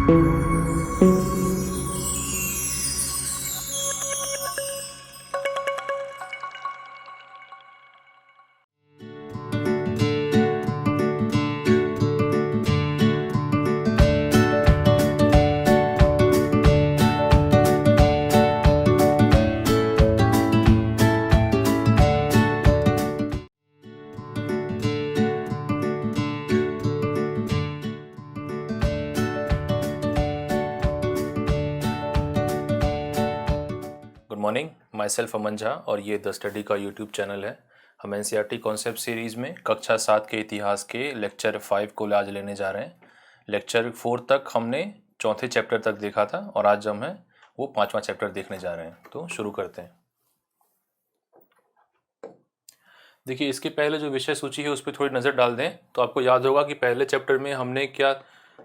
Good morning, my self अमन झा और ये the study का यूट्यूब चैनल है। हम एनसीईआरटी कॉन्सेप्ट सीरीज़ में कक्षा 7 के इतिहास के लेक्चर 5 को आज लेने जा रहे हैं। लेक्चर 4 तक हमने चौथे चैप्टर तक देखा था और आज हम हैं वो 5वां चैप्टर देखने जा रहे हैं। तो शुरू करते हैं। देखिए, इसके पहले जो विषय सूची है उस पर थोड़ी नज़र डाल दें तो आपको याद होगा कि पहले चैप्टर में हमने क्या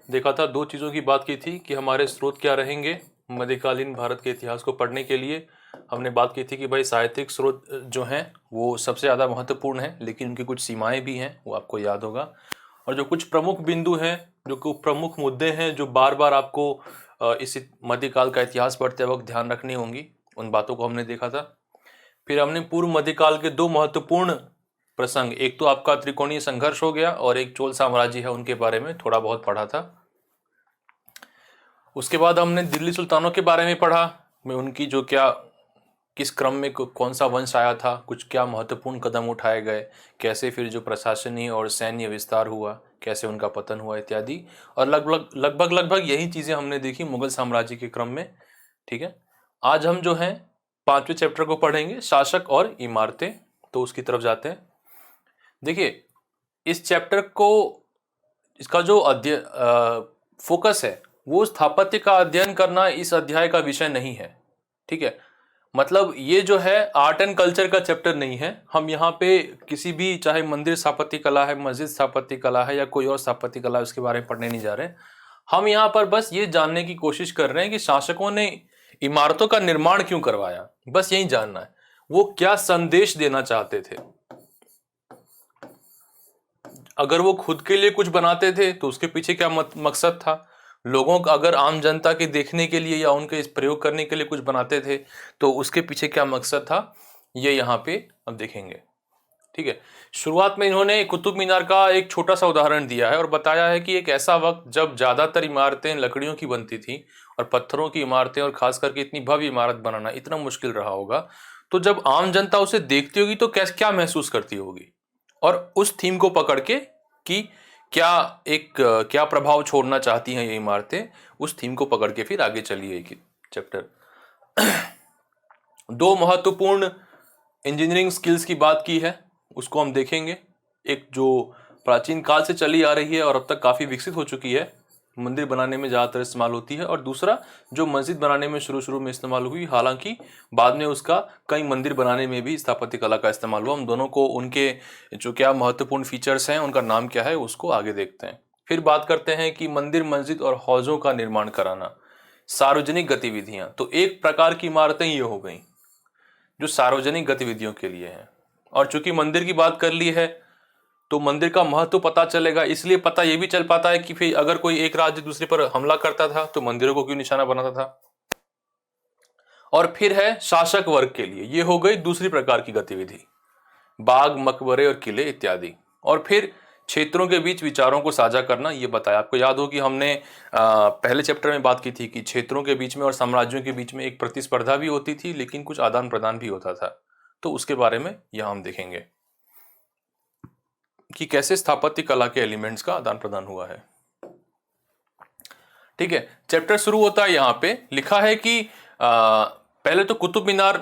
देखा था। दो चीज़ों की बात की थी कि हमारे स्रोत क्या रहेंगे मध्यकालीन भारत के इतिहास को पढ़ने के लिए। हमने बात की थी कि भाई साहित्यिक स्रोत जो हैं वो सबसे ज़्यादा महत्वपूर्ण हैं, लेकिन उनकी कुछ सीमाएं भी हैं, वो आपको याद होगा। और जो कुछ प्रमुख बिंदु हैं, जो कुछ प्रमुख मुद्दे हैं जो बार बार आपको इस मध्यकाल का इतिहास पढ़ते वक्त ध्यान रखनी होंगी, उन बातों को हमने देखा था। फिर हमने पूर्व मध्यकाल के दो महत्वपूर्ण प्रसंग, एक तो आपका त्रिकोणीय संघर्ष हो गया और एक चोल साम्राज्य है, उनके बारे में थोड़ा बहुत पढ़ा था। उसके बाद हमने दिल्ली सुल्तानों के बारे में पढ़ा, में उनकी जो क्या किस क्रम में कौन सा वंश आया था, कुछ क्या महत्वपूर्ण कदम उठाए गए, कैसे फिर जो प्रशासनिक और सैन्य विस्तार हुआ, कैसे उनका पतन हुआ इत्यादि। और लगभग यही चीज़ें हमने देखी मुगल साम्राज्य के क्रम में। ठीक है, आज हम जो हैं 5वें चैप्टर को पढ़ेंगे, शासक और इमारतें। तो उसकी तरफ जाते हैं। देखिए, इस चैप्टर को इसका जो फोकस है वो स्थापत्य का अध्ययन करना इस अध्याय का विषय नहीं है। ठीक है, मतलब ये जो है आर्ट एंड कल्चर का चैप्टर नहीं है। हम यहाँ पे किसी भी, चाहे मंदिर स्थापत्य कला है, मस्जिद स्थापत्य कला है या कोई और स्थापत्य कला है, उसके बारे में पढ़ने नहीं जा रहे। हम यहाँ पर बस ये जानने की कोशिश कर रहे हैं कि शासकों ने इमारतों का निर्माण क्यों करवाया, बस यही जानना है। वो क्या संदेश देना चाहते थे। अगर वो खुद के लिए कुछ बनाते थे तो उसके पीछे क्या मकसद था। लोगों का, अगर आम जनता के देखने के लिए या उनके इस प्रयोग करने के लिए कुछ बनाते थे तो उसके पीछे क्या मकसद था, ये यहाँ पे अब देखेंगे। ठीक है, शुरुआत में इन्होंने कुतुब मीनार का एक छोटा सा उदाहरण दिया है और बताया है कि एक ऐसा वक्त जब ज़्यादातर इमारतें लकड़ियों की बनती थी और पत्थरों की इमारतें, और खास करके इतनी भव्य इमारत बनाना इतना मुश्किल रहा होगा। तो जब आम जनता उसे देखती होगी तो क्या महसूस करती होगी, और उस थीम को पकड़ के कि क्या प्रभाव छोड़ना चाहती हैं ये इमारतें, उस थीम को पकड़ के फिर आगे चलिए एक चैप्टर। दो महत्वपूर्ण इंजीनियरिंग स्किल्स की बात की है, उसको हम देखेंगे। एक जो प्राचीन काल से चली आ रही है और अब तक काफ़ी विकसित हो चुकी है, मंदिर बनाने में ज़्यादातर इस्तेमाल होती है, और दूसरा जो मस्जिद बनाने में शुरू में इस्तेमाल हुई, हालांकि बाद में उसका कई मंदिर बनाने में भी स्थापत्य कला का इस्तेमाल हुआ। हम दोनों को, उनके जो क्या महत्वपूर्ण फीचर्स हैं, उनका नाम क्या है, उसको आगे देखते हैं। फिर बात करते हैं कि मंदिर, मस्जिद और हौजों का निर्माण कराना, सार्वजनिक गतिविधियाँ। तो एक प्रकार की इमारतें ये हो गई जो सार्वजनिक गतिविधियों के लिए हैं। और चूंकि मंदिर की बात कर ली है तो मंदिर का महत्व पता चलेगा, इसलिए पता ये भी चल पाता है कि फिर अगर कोई एक राज्य दूसरे पर हमला करता था तो मंदिरों को क्यों निशाना बनाता था। और फिर है शासक वर्ग के लिए, ये हो गई दूसरी प्रकार की गतिविधि, बाग, मकबरे और किले इत्यादि। और फिर क्षेत्रों के बीच विचारों को साझा करना, ये बताया। आपको याद हो कि हमने पहले चैप्टर में बात की थी कि क्षेत्रों के बीच में और साम्राज्यों के बीच में एक प्रतिस्पर्धा भी होती थी, लेकिन कुछ आदान प्रदान भी होता था। तो उसके बारे में यहां हम देखेंगे कि कैसे स्थापत्य कला के एलिमेंट्स का आदान प्रदान हुआ है। ठीक है, चैप्टर शुरू होता है, यहाँ पे लिखा है कि पहले तो कुतुब मीनार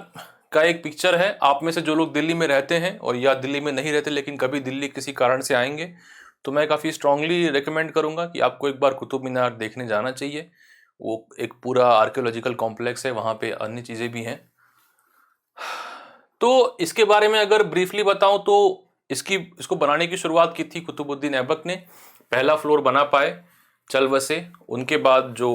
का एक पिक्चर है। आप में से जो लोग दिल्ली में रहते हैं और या दिल्ली में नहीं रहते लेकिन कभी दिल्ली किसी कारण से आएंगे, तो मैं काफ़ी स्ट्रांगली रिकमेंड करूंगा कि आपको एक बार कुतुब मीनार देखने जाना चाहिए। वो एक पूरा आर्कियोलॉजिकल कॉम्प्लेक्स है, वहाँ पे अन्य चीज़ें भी हैं। तो इसके बारे में अगर ब्रीफली बताऊं तो इसको बनाने की शुरुआत की थी कुतुबुद्दीन ऐबक ने। पहला फ्लोर बना पाए, चल बसे। उनके बाद जो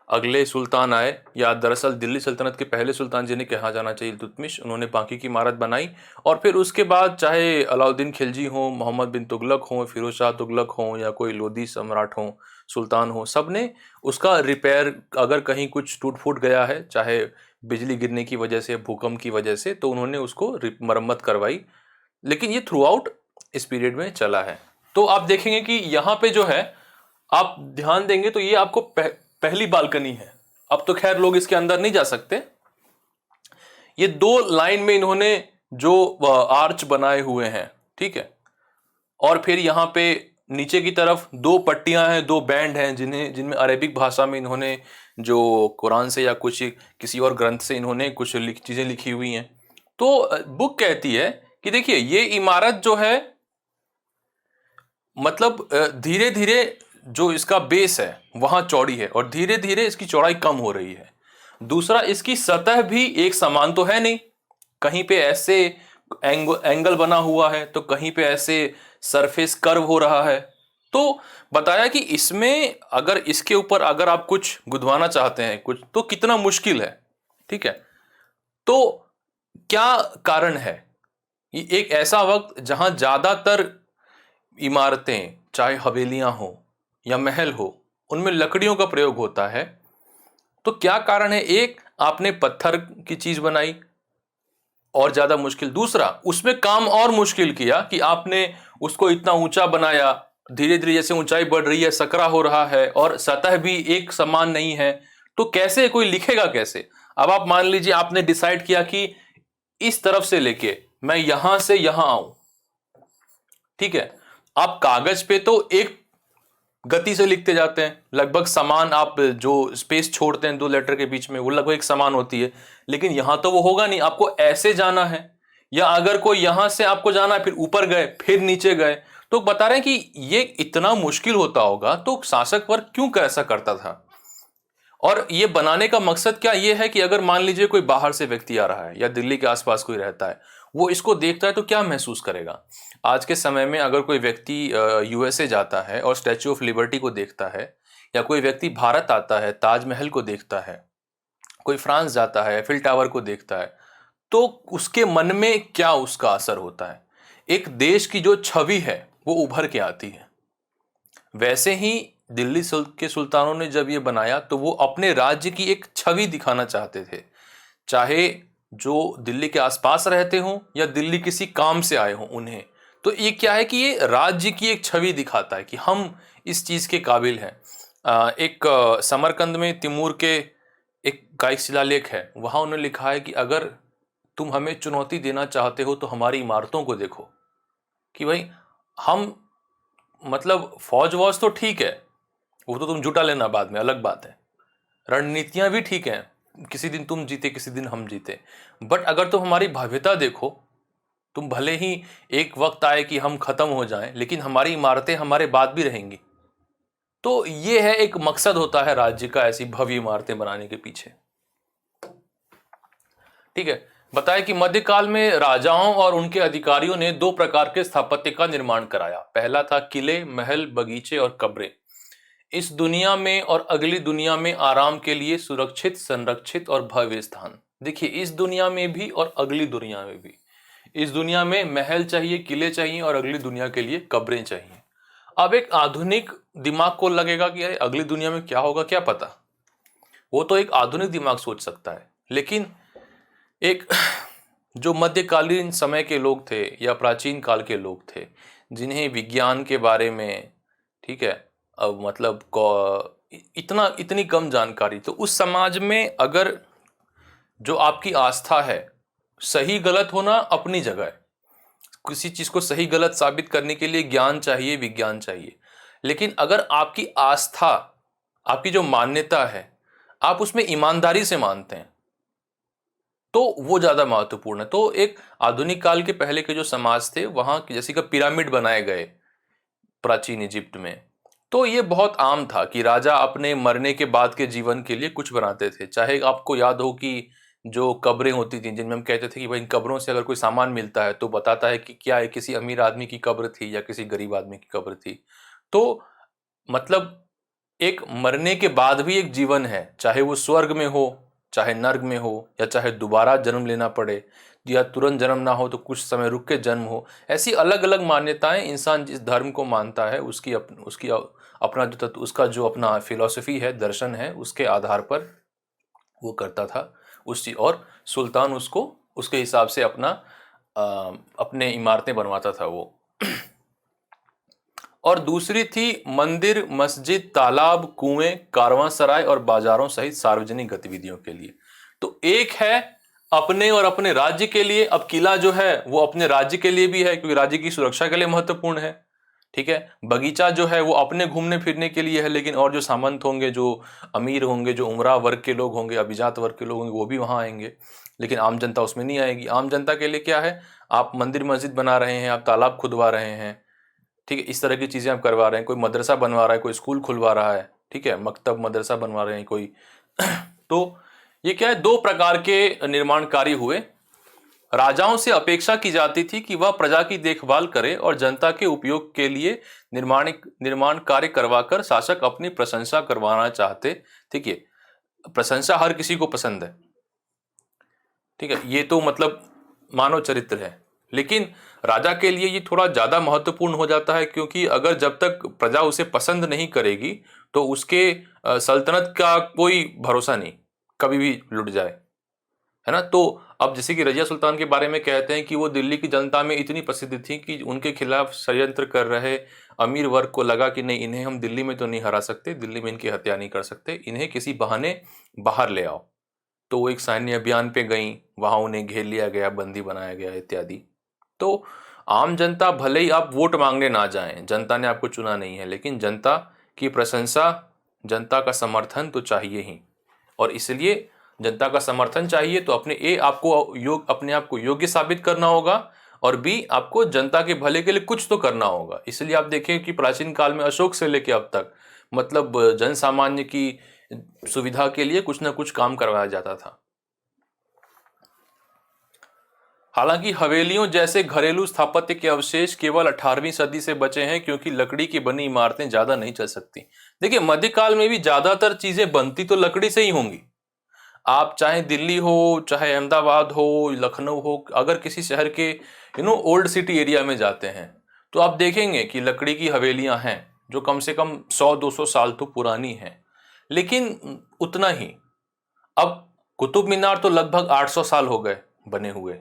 अगले सुल्तान आए, या दरअसल दिल्ली सल्तनत के पहले सुल्तान जिन्हें कहा जाना चाहिए इल्तुतमिश, उन्होंने बाकी की इमारत बनाई। और फिर उसके बाद चाहे अलाउद्दीन खिलजी हो, मोहम्मद बिन तुगलक हो, फिरोज शाह तुगलक हो, या कोई लोधी सम्राट हो, सुल्तान हो, सब ने उसका रिपेयर, अगर कहीं कुछ टूट फूट गया है, चाहे बिजली गिरने की वजह से, भूकंप की वजह से, तो उन्होंने उसको मरम्मत करवाई। लेकिन ये थ्रू आउट इस पीरियड में चला है। तो आप देखेंगे कि यहाँ पे जो है, आप ध्यान देंगे तो ये आपको पहली बालकनी है। अब तो खैर लोग इसके अंदर नहीं जा सकते। ये 2 लाइन में इन्होंने जो आर्च बनाए हुए हैं, ठीक है। और फिर यहाँ पे नीचे की तरफ 2 पट्टियां हैं, 2 बैंड हैं, जिनमें अरेबिक भाषा में इन्होंने जो कुरान से या कुछ किसी और ग्रंथ से इन्होंने कुछ चीजें लिखी हुई हैं। तो बुक कहती है कि देखिए ये इमारत जो है, मतलब धीरे धीरे जो इसका बेस है वहां चौड़ी है, और धीरे धीरे इसकी चौड़ाई कम हो रही है। दूसरा, इसकी सतह भी एक समान तो है नहीं, कहीं पे ऐसे एंगल बना हुआ है, तो कहीं पे ऐसे सरफेस कर्व हो रहा है। तो बताया कि इसमें अगर इसके ऊपर अगर आप कुछ गुदवाना चाहते हैं कुछ, तो कितना मुश्किल है, ठीक है। तो क्या कारण है? ये एक ऐसा वक्त जहां ज्यादातर इमारतें, चाहे हवेलियां हो या महल हो, उनमें लकड़ियों का प्रयोग होता है। तो क्या कारण है? एक, आपने पत्थर की चीज बनाई और ज्यादा मुश्किल। दूसरा, उसमें काम और मुश्किल किया कि आपने उसको इतना ऊंचा बनाया, धीरे धीरे जैसे ऊंचाई बढ़ रही है सकरा हो रहा है, और सतह भी एक समान नहीं है। तो कैसे कोई लिखेगा कैसे? अब आप मान लीजिए आपने डिसाइड किया कि इस तरफ से लेके मैं यहां से यहां आऊं, ठीक है। आप कागज पे तो एक गति से लिखते जाते हैं, लगभग समान, आप जो स्पेस छोड़ते हैं 2 लेटर के बीच में वो लगभग एक समान होती है। लेकिन यहां तो वो होगा नहीं, आपको ऐसे जाना है, या अगर कोई यहां से आपको जाना है, फिर ऊपर गए फिर नीचे गए। तो बता रहे हैं कि ये इतना मुश्किल होता होगा, तो शासक वर्ग क्यों ऐसा करता था? और ये बनाने का मकसद क्या ये है कि अगर मान लीजिए कोई बाहर से व्यक्ति आ रहा है, या दिल्ली के आसपास कोई रहता है, वो इसको देखता है तो क्या महसूस करेगा? आज के समय में अगर कोई व्यक्ति यूएसए जाता है और स्टैच्यू ऑफ लिबर्टी को देखता है, या कोई व्यक्ति भारत आता है ताजमहल को देखता है, कोई फ्रांस जाता है एफिल टावर को देखता है, तो उसके मन में क्या उसका असर होता है? एक देश की जो छवि है वो उभर के आती है। वैसे ही दिल्ली के सुल्तानों ने जब ये बनाया, तो वो अपने राज्य की एक छवि दिखाना चाहते थे, चाहे जो दिल्ली के आसपास रहते हों या दिल्ली किसी काम से आए हों उन्हें। तो ये क्या है कि ये राज्य की एक छवि दिखाता है कि हम इस चीज के काबिल हैं। एक समरकंद में तिमूर के एक कायिक शिलालेख है, वहां उन्होंने लिखा है कि अगर तुम हमें चुनौती देना चाहते हो तो हमारी इमारतों को देखो, कि भाई हम, मतलब फौज वौज तो ठीक है, वो तो तुम जुटा लेना बाद में, अलग बात है। रणनीतियां भी ठीक हैं, किसी दिन तुम जीते किसी दिन हम जीते, बट अगर तुम हमारी भव्यता देखो, तुम भले ही एक वक्त आए कि हम खत्म हो जाएं, लेकिन हमारी इमारतें हमारे बाद भी रहेंगी। तो ये है, एक मकसद होता है राज्य का ऐसी भव्य इमारतें बनाने के पीछे, ठीक है। बताया कि मध्यकाल में राजाओं और उनके अधिकारियों ने 2 प्रकार के स्थापत्य का निर्माण कराया। पहला था किले, महल, बगीचे और कब्रें। इस दुनिया में और अगली दुनिया में आराम के लिए सुरक्षित, संरक्षित और भव्य स्थान। देखिए, इस दुनिया में भी और अगली दुनिया में भी। इस दुनिया में महल चाहिए, किले चाहिए, और अगली दुनिया के लिए कब्रें चाहिए। अब एक आधुनिक दिमाग को लगेगा कि अरे अगली दुनिया में क्या होगा, क्या पता। वो तो एक आधुनिक दिमाग सोच सकता है, लेकिन एक जो मध्यकालीन समय के लोग थे या प्राचीन काल के लोग थे, जिन्हें विज्ञान के बारे में, ठीक है, अब मतलब इतनी कम जानकारी, तो उस समाज में अगर जो आपकी आस्था है, सही गलत होना अपनी जगह है, किसी चीज को सही गलत साबित करने के लिए ज्ञान चाहिए, विज्ञान चाहिए, लेकिन अगर आपकी आस्था, आपकी जो मान्यता है, आप उसमें ईमानदारी से मानते हैं, तो वो ज्यादा महत्वपूर्ण है। तो एक आधुनिक काल के पहले के जो समाज थे, वहां जैसे का पिरामिड बनाए गए प्राचीन इजिप्ट में, तो ये बहुत आम था कि राजा अपने मरने के बाद के जीवन के लिए कुछ बनाते थे। चाहे आपको याद हो कि जो कब्रें होती थी, जिनमें हम कहते थे कि भाई इन कब्रों से अगर कोई सामान मिलता है तो बताता है कि क्या है, किसी अमीर आदमी की कब्र थी या किसी गरीब आदमी की कब्र थी। तो मतलब एक मरने के बाद भी एक जीवन है, चाहे वो स्वर्ग में हो, चाहे नर्क में हो, या चाहे दोबारा जन्म लेना पड़े, या तुरंत जन्म ना हो तो कुछ समय रुक के जन्म हो। ऐसी अलग अलग मान्यताएं इंसान जिस धर्म को मानता है उसकी अपना जो तत्व, उसका जो अपना फिलॉसफी है, दर्शन है, उसके आधार पर वो करता था उस चीज। और सुल्तान उसको उसके हिसाब से अपने इमारतें बनवाता था वो। और दूसरी थी मंदिर, मस्जिद, तालाब, कुएं, कारवांसराय और बाजारों सहित सार्वजनिक गतिविधियों के लिए। तो एक है अपने और अपने राज्य के लिए। अब किला जो है वो अपने राज्य के लिए भी है क्योंकि राज्य की सुरक्षा के लिए महत्वपूर्ण है, ठीक है। बगीचा जो है वो अपने घूमने फिरने के लिए है, लेकिन और जो सामंत होंगे, जो अमीर होंगे, जो उमरा वर्ग के लोग होंगे, अभिजात वर्ग के लोग होंगे, वो भी वहां आएंगे, लेकिन आम जनता उसमें नहीं आएगी। आम जनता के लिए क्या है, आप मंदिर मस्जिद बना रहे हैं, आप तालाब खुदवा रहे हैं, ठीक है, इस तरह की चीजें आप करवा रहे हैं, कोई मदरसा बनवा रहा है, कोई स्कूल खुलवा रहा है, ठीक है, मकतब मदरसा बनवा रहे हैं कोई। तो ये क्या है, दो प्रकार के निर्माण कार्य हुए। राजाओं से अपेक्षा की जाती थी कि वह प्रजा की देखभाल करे और जनता के उपयोग के लिए निर्माण कार्य करवाकर शासक अपनी प्रशंसा करवाना चाहते। ठीक है, प्रशंसा हर किसी को पसंद है, ठीक है, ये तो मतलब मानव चरित्र है। लेकिन राजा के लिए ये थोड़ा ज्यादा महत्वपूर्ण हो जाता है, क्योंकि अगर जब तक प्रजा उसे पसंद नहीं करेगी तो उसके सल्तनत का कोई भरोसा नहीं, कभी भी लुट जाए, है ना। तो अब जैसे कि रजिया सुल्तान के बारे में कहते हैं कि वो दिल्ली की जनता में इतनी प्रसिद्ध थी कि उनके खिलाफ षड्यंत्र कर रहे अमीर वर्ग को लगा कि नहीं, इन्हें हम दिल्ली में तो नहीं हरा सकते, दिल्ली में इनकी हत्या नहीं कर सकते, इन्हें किसी बहाने बाहर ले आओ। तो वो एक सैन्य अभियान पे गई, वहां उन्हें घेर लिया गया, बंदी बनाया गया इत्यादि। तो आम जनता, भले ही आप वोट मांगने ना जाएं, जनता ने आपको चुना नहीं है, लेकिन जनता की प्रशंसा, जनता का समर्थन तो चाहिए ही। और इसलिए जनता का समर्थन चाहिए तो अपने आप को योग्य साबित करना होगा, और बी आपको जनता के भले के लिए कुछ तो करना होगा। इसलिए आप देखें कि प्राचीन काल में अशोक से लेकर अब तक मतलब जन सामान्य की सुविधा के लिए कुछ ना कुछ काम करवाया जाता था। हालांकि हवेलियों जैसे घरेलू स्थापत्य के अवशेष केवल 18वीं सदी से बचे हैं, क्योंकि लकड़ी की बनी इमारतें ज्यादा नहीं चल सकती। देखिए, मध्यकाल में भी ज्यादातर चीजें बनती तो लकड़ी से ही होंगी। आप चाहे दिल्ली हो, चाहे अहमदाबाद हो, लखनऊ हो, अगर किसी शहर के ओल्ड सिटी एरिया में जाते हैं तो आप देखेंगे कि लकड़ी की हवेलियां हैं जो कम से कम 100-200 साल तो पुरानी हैं। लेकिन उतना ही, अब कुतुब मीनार तो लगभग 800 साल हो गए बने हुए,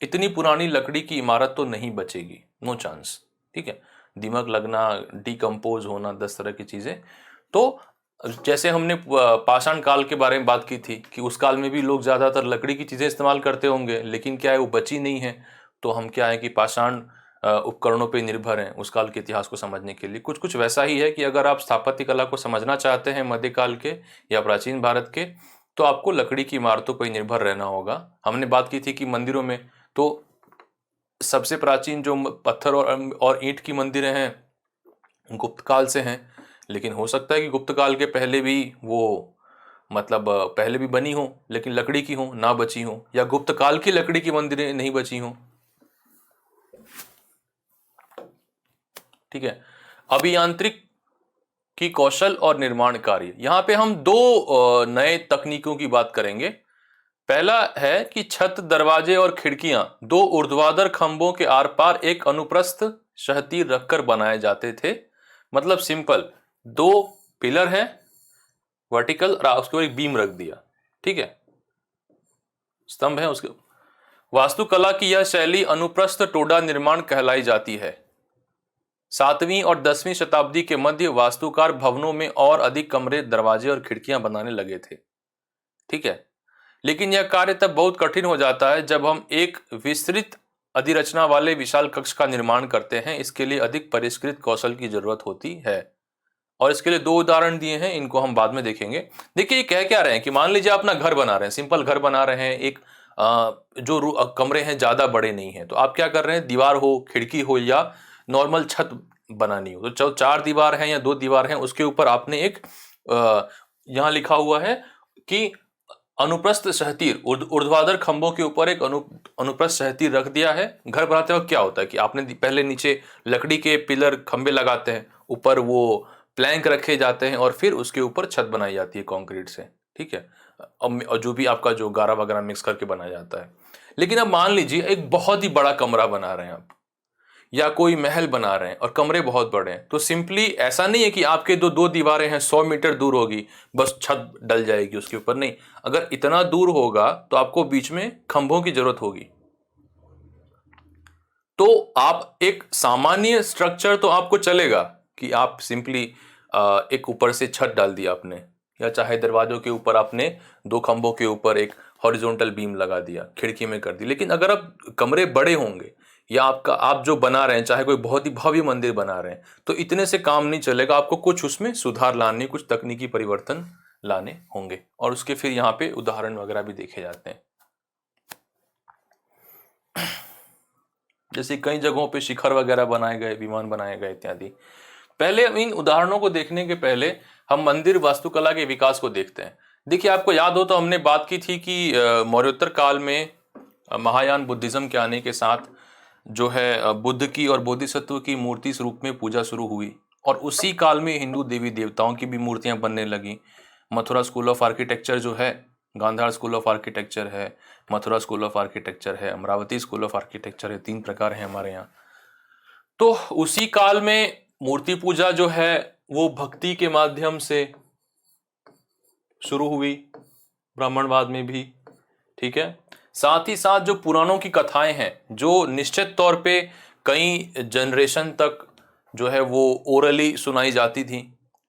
इतनी पुरानी लकड़ी की इमारत तो नहीं बचेगी, नो चांस, ठीक है। दीमक लगना, डिकम्पोज होना, 10 तरह की चीजें। तो जैसे हमने पाषाण काल के बारे में बात की थी कि उस काल में भी लोग ज्यादातर लकड़ी की चीजें इस्तेमाल करते होंगे, लेकिन क्या है, वो बची नहीं है। तो हम क्या है कि पाषाण उपकरणों पे निर्भर हैं उस काल के इतिहास को समझने के लिए। कुछ कुछ वैसा ही है कि अगर आप स्थापत्य कला को समझना चाहते हैं मध्यकाल के या प्राचीन भारत के, तो आपको लकड़ी की इमारतों पर निर्भर रहना होगा। हमने बात की थी कि मंदिरों में तो सबसे प्राचीन जो पत्थर और ईंट की मंदिरें हैं गुप्त काल से हैं, लेकिन हो सकता है कि गुप्त काल के पहले भी वो मतलब पहले भी बनी हो लेकिन लकड़ी की हो, ना बची हो, या गुप्त काल की लकड़ी की मंदिरें नहीं बची हो, ठीक है। अभियांत्रिक की कौशल और निर्माण कार्य, यहाँ पे हम दो नए तकनीकों की बात करेंगे। पहला है कि छत, दरवाजे और खिड़कियां दो ऊर्ध्वाधर खंभों के आर पार एक अनुप्रस्थ क्षैतिज रखकर बनाए जाते थे। मतलब सिंपल, दो पिलर हैं वर्टिकल और उसके ऊपर एक बीम रख दिया, ठीक है, स्तंभ है उसके। वास्तुकला की यह शैली अनुप्रस्थ टोडा निर्माण कहलाई जाती है। 7वीं और 10वीं शताब्दी के मध्य वास्तुकार भवनों में और अधिक कमरे, दरवाजे और खिड़कियां बनाने लगे थे, ठीक है। लेकिन यह कार्य तब बहुत कठिन हो जाता है जब हम एक विस्तृत अधिरचना वाले विशाल कक्ष का निर्माण करते हैं। इसके लिए अधिक परिष्कृत कौशल की जरूरत होती है, और इसके लिए दो उदाहरण दिए हैं, इनको हम बाद में देखेंगे। देखिए, ये कह क्या रहे हैं कि मान लीजिए अपना घर बना रहे हैं, सिंपल घर बना रहे हैं, एक जो कमरे हैं ज्यादा बड़े नहीं हैं, तो आप क्या कर रहे हैं, दीवार हो, खिड़की हो या नॉर्मल छत बनानी हो, तो 4 दीवार हैं या 2 दीवार हैं, उसके ऊपर आपने एक यहाँ लिखा हुआ है कि अनुप्रस्थ क्षैतिज, ऊर्ध्वाधर खंभों के ऊपर एक अनुप्रस्थ क्षैतिज रख दिया है। घर बनाते वक्त क्या होता है कि आपने पहले नीचे लकड़ी के पिलर खंभे लगाते हैं, ऊपर वो प्लैंक रखे जाते हैं और फिर उसके ऊपर छत बनाई जाती है कंक्रीट से, ठीक है, और जो भी आपका जो गारा वगैरह मिक्स करके बनाया जाता है। लेकिन अब मान लीजिए एक बहुत ही बड़ा कमरा बना रहे हैं आप, या कोई महल बना रहे हैं और कमरे बहुत बड़े हैं, तो सिंपली ऐसा नहीं है कि आपके दो दीवारें हैं 100 मीटर दूर होगी बस छत डल जाएगी उसके ऊपर, नहीं। अगर इतना दूर होगा तो आपको बीच में खंभों की जरूरत होगी। तो आप एक सामान्य स्ट्रक्चर तो आपको चलेगा कि आप सिंपली एक ऊपर से छत डाल दिया आपने, या चाहे दरवाजों के ऊपर आपने 2 खंभों के ऊपर एक हॉरिजॉन्टल बीम लगा दिया, खिड़की में कर दी। लेकिन अगर आप कमरे बड़े होंगे या आप जो बना रहे हैं, चाहे कोई बहुत ही भव्य मंदिर बना रहे हैं, तो इतने से काम नहीं चलेगा, आपको कुछ उसमें सुधार लाने, कुछ तकनीकी परिवर्तन लाने होंगे। और उसके फिर यहाँ पे उदाहरण वगैरह भी देखे जाते हैं। जैसे कई जगहों पे शिखर वगैरह बनाए गए, विमान बनाए गए इत्यादि। पहले इन उदाहरणों को देखने के पहले हम मंदिर वास्तुकला के विकास को देखते हैं। देखिए, आपको याद हो तो हमने बात की थी कि मौर्योत्तर काल में महायान बुद्धिज्म के आने के साथ जो है बुद्ध की और बोधिसत्व की मूर्ति स्वरूप में पूजा शुरू हुई, और उसी काल में हिंदू देवी देवताओं की भी मूर्तियां बनने लगी। मथुरा स्कूल ऑफ आर्किटेक्चर जो है, गांधार स्कूल ऑफ आर्किटेक्चर है, मथुरा स्कूल ऑफ आर्किटेक्चर है, अमरावती स्कूल ऑफ आर्किटेक्चर है, 3 प्रकार है हमारे यहाँ। तो उसी काल में मूर्ति पूजा जो है वो भक्ति के माध्यम से शुरू हुई, ब्राह्मणवाद में भी, ठीक है। साथ ही साथ जो पुराणों की कथाएं हैं, जो निश्चित तौर पे कई जनरेशन तक जो है वो ओरली सुनाई जाती थी,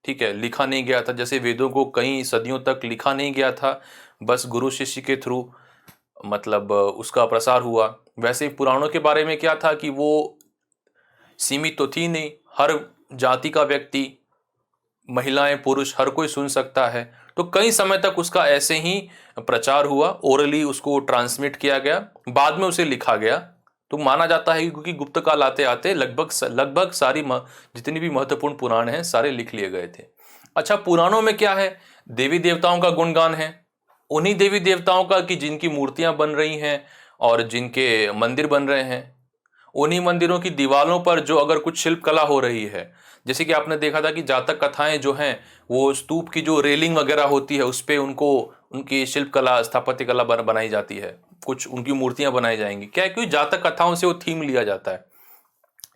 ठीक है, लिखा नहीं गया था। जैसे वेदों को कई सदियों तक लिखा नहीं गया था, बस गुरु शिष्य के थ्रू मतलब उसका प्रसार हुआ। वैसे पुराणों के बारे में क्या था कि वो सीमित तो थी नहीं, हर जाति का व्यक्ति, महिलाएं, पुरुष, हर कोई सुन सकता है। तो कई समय तक उसका ऐसे ही प्रचार हुआ, ओरली उसको ट्रांसमिट किया गया, बाद में उसे लिखा गया। तो माना जाता है क्योंकि गुप्त काल आते आते लगभग सारी जितनी भी महत्वपूर्ण पुराण हैं सारे लिख लिए गए थे। अच्छा, पुराणों में क्या है? देवी देवताओं का गुणगान है, उन्हीं देवी देवताओं का कि जिनकी मूर्तियां बन रही हैं और जिनके मंदिर बन रहे हैं। उन्हीं मंदिरों की दीवारों पर जो अगर कुछ शिल्प कला हो रही है, जैसे कि आपने देखा था कि जातक कथाएं जो हैं वो स्तूप की जो रेलिंग वगैरह होती है उस पे उनको उनकी शिल्प कला, स्थापत्य कला बनाई जाती है, कुछ उनकी मूर्तियां बनाई जाएंगी। क्या है? क्योंकि जातक कथाओं से वो थीम लिया जाता है।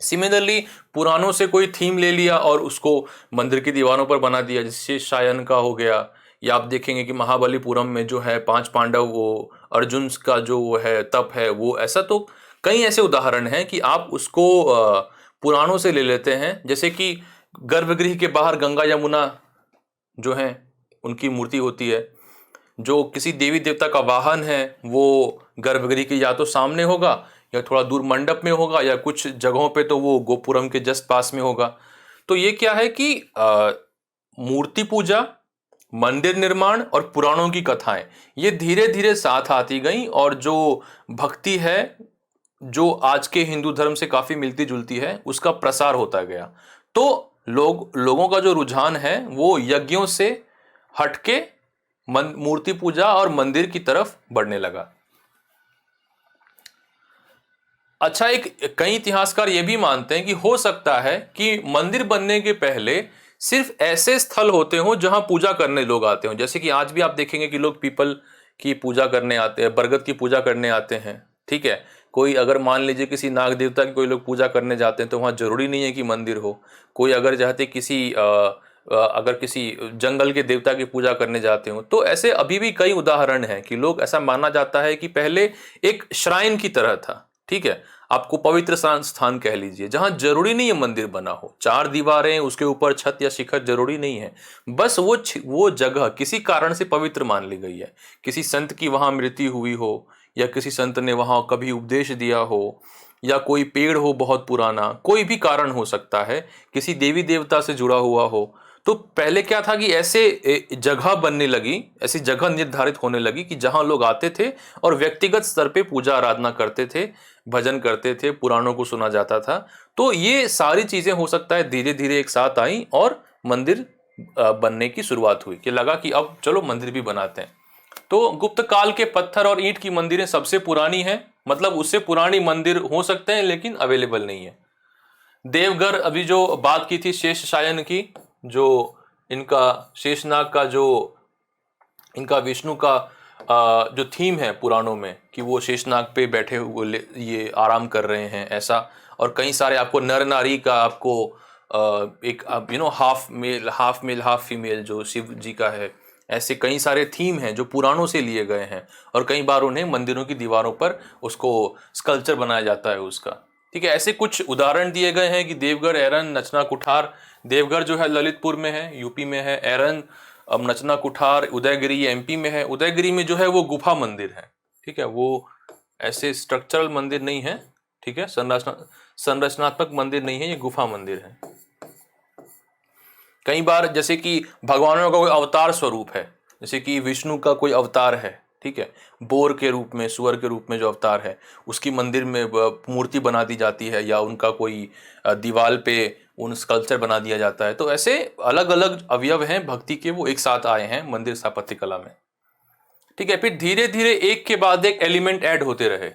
सिमिलरली पुराणों से कोई थीम ले लिया और उसको मंदिर की दीवारों पर बना दिया, जैसे शायन का हो गया, या आप देखेंगे कि महाबलीपुरम में जो है 5 पांडव, वो अर्जुन का जो वो है तप है वो ऐसा। तो कई ऐसे उदाहरण हैं कि आप उसको पुराणों से ले लेते हैं। जैसे कि गर्भगृह के बाहर गंगा यमुना जो है उनकी मूर्ति होती है, जो किसी देवी देवता का वाहन है वो गर्भगृह के या तो सामने होगा या थोड़ा दूर मंडप में होगा, या कुछ जगहों पे तो वो गोपुरम के जस्ट पास में होगा। तो ये क्या है कि मूर्ति पूजा, मंदिर निर्माण और पुराणों की कथाएं ये धीरे धीरे साथ आती गई, और जो भक्ति है जो आज के हिंदू धर्म से काफी मिलती जुलती है उसका प्रसार होता गया। तो लोगों का जो रुझान है वो यज्ञों से हटके मूर्ति पूजा और मंदिर की तरफ बढ़ने लगा। अच्छा, कई इतिहासकार ये भी मानते हैं कि हो सकता है कि मंदिर बनने के पहले सिर्फ ऐसे स्थल होते हों जहां पूजा करने लोग आते हों। जैसे कि आज भी आप देखेंगे कि लोग पीपल की पूजा करने आते हैं, बरगद की पूजा करने आते हैं, ठीक है। कोई अगर मान लीजिए किसी नाग देवता की कोई लोग पूजा करने जाते हैं तो वहाँ जरूरी नहीं है कि मंदिर हो। कोई अगर चाहते अगर किसी जंगल के देवता की पूजा करने जाते हो, तो ऐसे अभी भी कई उदाहरण हैं कि लोग, ऐसा माना जाता है कि पहले एक श्राइन की तरह था, ठीक है, आपको पवित्र स्थान कह लीजिए, जहां जरूरी नहीं है मंदिर बना हो, 4 दीवारें, उसके ऊपर छत या शिखर जरूरी नहीं है, बस वो जगह किसी कारण से पवित्र मान ली गई है। किसी संत की वहां मृत्यु हुई हो, या किसी संत ने वहां कभी उपदेश दिया हो, या कोई पेड़ हो बहुत पुराना, कोई भी कारण हो सकता है, किसी देवी देवता से जुड़ा हुआ हो। तो पहले क्या था कि ऐसे जगह बनने लगी, ऐसी जगह निर्धारित होने लगी कि जहां लोग आते थे और व्यक्तिगत स्तर पे पूजा आराधना करते थे, भजन करते थे, पुराणों को सुना जाता था। तो ये सारी चीजें हो सकता है धीरे धीरे एक साथ आई और मंदिर बनने की शुरुआत हुई, कि लगा कि अब चलो मंदिर भी बनाते हैं। तो गुप्त काल के पत्थर और ईंट की मंदिरें सबसे पुरानी हैं, मतलब उससे पुरानी मंदिर हो सकते हैं लेकिन अवेलेबल नहीं है। देवघर, अभी जो बात की थी शेष शायन की, जो इनका शेषनाग का जो इनका विष्णु का जो थीम है पुराणों में कि वो शेषनाग पे बैठे हुए ये आराम कर रहे हैं ऐसा। और कई सारे आपको नर नारी का आपको एक हाफ मेल हाफ फीमेल जो शिव जी का है, ऐसे कई सारे थीम हैं जो पुराणों से लिए गए हैं और कई बार उन्हें मंदिरों की दीवारों पर उसको स्कल्पचर बनाया जाता है उसका। ठीक है, ऐसे कुछ उदाहरण दिए गए हैं कि देवगढ़, एरन, नचना कुठार। देवगढ़ जो है ललितपुर में है, यूपी में है। एरन, अब नचना कुठार, उदयगिरी ये एमपी में है। उदयगिरी में जो है वो गुफा मंदिर है। ठीक है, वो ऐसे स्ट्रक्चरल मंदिर नहीं है। ठीक है, संरचनात्मक मंदिर नहीं है, ये गुफा मंदिर है। कई बार जैसे कि भगवानों का कोई अवतार स्वरूप है, जैसे कि विष्णु का कोई अवतार है, ठीक है, बोर के रूप में, सुअर के रूप में जो अवतार है, उसकी मंदिर में मूर्ति बना दी जाती है, या उनका कोई दीवार पे उन स्कल्पचर बना दिया जाता है। तो ऐसे अलग अलग अवयव हैं भक्ति के, वो एक साथ आए हैं मंदिर स्थापत्य कला में। ठीक है, फिर धीरे धीरे एक के बाद एक एलिमेंट ऐड होते रहे।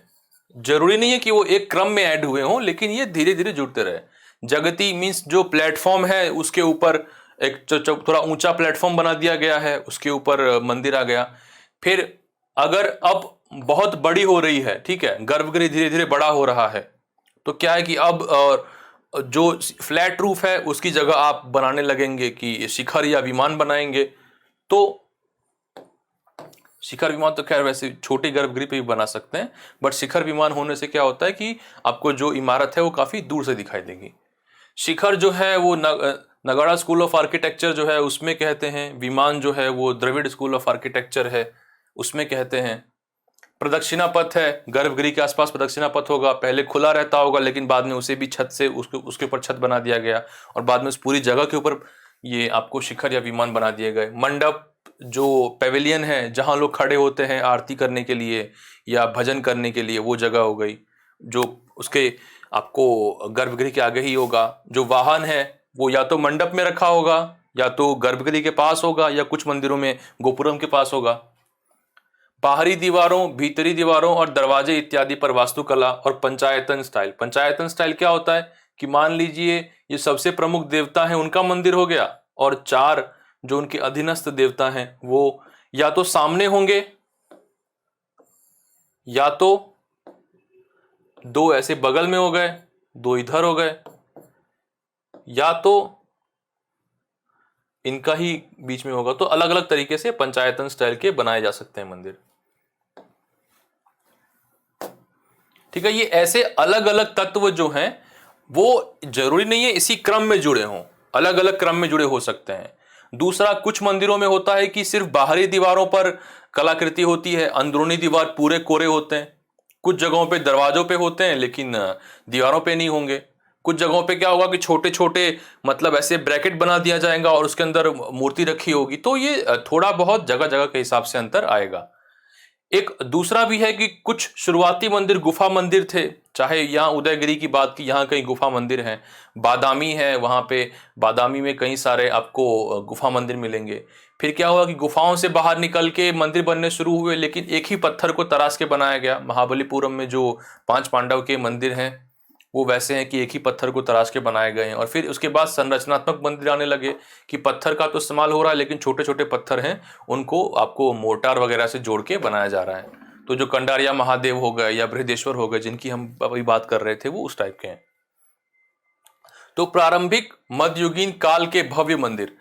जरूरी नहीं है कि वो एक क्रम में ऐड हुए हों, लेकिन ये धीरे धीरे जुड़ते रहे। जगती मीन्स जो प्लेटफॉर्म है उसके ऊपर एक थोड़ा ऊंचा प्लेटफॉर्म बना दिया गया है, उसके ऊपर मंदिर आ गया। फिर अगर अब बहुत बड़ी हो रही है, ठीक है, गर्भगृह धीरे धीरे बड़ा हो रहा है, तो क्या है कि अब जो फ्लैट रूफ है उसकी जगह आप बनाने लगेंगे कि शिखर या विमान बनाएंगे। तो शिखर विमान तो खैर वैसे छोटी गर्भगृह पे भी बना सकते हैं, बट शिखर विमान होने से क्या होता है कि आपको जो इमारत है वो काफी दूर से दिखाई देगी। शिखर जो है वो नगाड़ा स्कूल ऑफ आर्किटेक्चर जो है उसमें कहते हैं, विमान जो है वो द्रविड़ स्कूल ऑफ आर्किटेक्चर है उसमें कहते हैं। प्रदक्षिणा पथ है, गर्भगृह के आसपास प्रदक्षिणा पथ होगा, पहले खुला रहता होगा लेकिन बाद में उसे भी छत से उसके ऊपर छत बना दिया गया और बाद में उस पूरी जगह के ऊपर ये आपको शिखर या विमान बना दिए गए। मंडप जो पेविलियन है जहाँ लोग खड़े होते हैं आरती करने के लिए या भजन करने के लिए, वो जगह हो गई जो उसके आपको गर्भगृह के आगे ही होगा। जो वाहन है वो या तो मंडप में रखा होगा या तो गर्भगृह के पास होगा या कुछ मंदिरों में गोपुरम के पास होगा। बाहरी दीवारों, भीतरी दीवारों और दरवाजे इत्यादि पर वास्तुकला और पंचायतन स्टाइल। पंचायतन स्टाइल क्या होता है कि मान लीजिए ये सबसे प्रमुख देवता है उनका मंदिर हो गया और चार जो उनके अधीनस्थ देवता हैं वो या तो सामने होंगे या तो दो ऐसे बगल में हो गए, दो इधर हो गए, या तो इनका ही बीच में होगा। तो अलग अलग तरीके से पंचायतन स्टाइल के बनाए जा सकते हैं मंदिर। ठीक है, ये ऐसे अलग अलग तत्व जो हैं वो जरूरी नहीं है इसी क्रम में जुड़े हों, अलग अलग क्रम में जुड़े हो सकते हैं। दूसरा, कुछ मंदिरों में होता है कि सिर्फ बाहरी दीवारों पर कलाकृति होती है, अंदरूनी दीवार पूरे कोरे होते हैं। कुछ जगहों पे दरवाजों पे होते हैं लेकिन दीवारों पे नहीं होंगे। कुछ जगहों पे क्या होगा कि छोटे छोटे मतलब ऐसे ब्रैकेट बना दिया जाएगा और उसके अंदर मूर्ति रखी होगी। तो ये थोड़ा बहुत जगह जगह के हिसाब से अंतर आएगा। एक दूसरा भी है कि कुछ शुरुआती मंदिर गुफा मंदिर थे, चाहे यहाँ उदयगिरी की बात की, यहाँ कई गुफा मंदिर हैं। बादामी है, वहाँ पे बादामी में कई सारे आपको गुफा मंदिर मिलेंगे। फिर क्या हुआ कि गुफाओं से बाहर निकल के मंदिर बनने शुरू हुए, लेकिन एक ही पत्थर को तराश के बनाया गया। महाबलीपुरम में जो 5 पांडव के मंदिर हैं वो वैसे हैं कि एक ही पत्थर को तराश के बनाए गए हैं। और फिर उसके बाद संरचनात्मक मंदिर आने लगे कि पत्थर का तो इस्तेमाल हो रहा है लेकिन छोटे छोटे पत्थर हैं उनको आपको मोर्टार वगैरह से जोड़ के बनाया जा रहा है। तो जो कंडारिया महादेव हो गए या बृहदेश्वर हो गए जिनकी हम अभी बात कर रहे थे वो उस टाइप के हैं। तो प्रारंभिक मध्ययुगीन काल के भव्य मंदिर,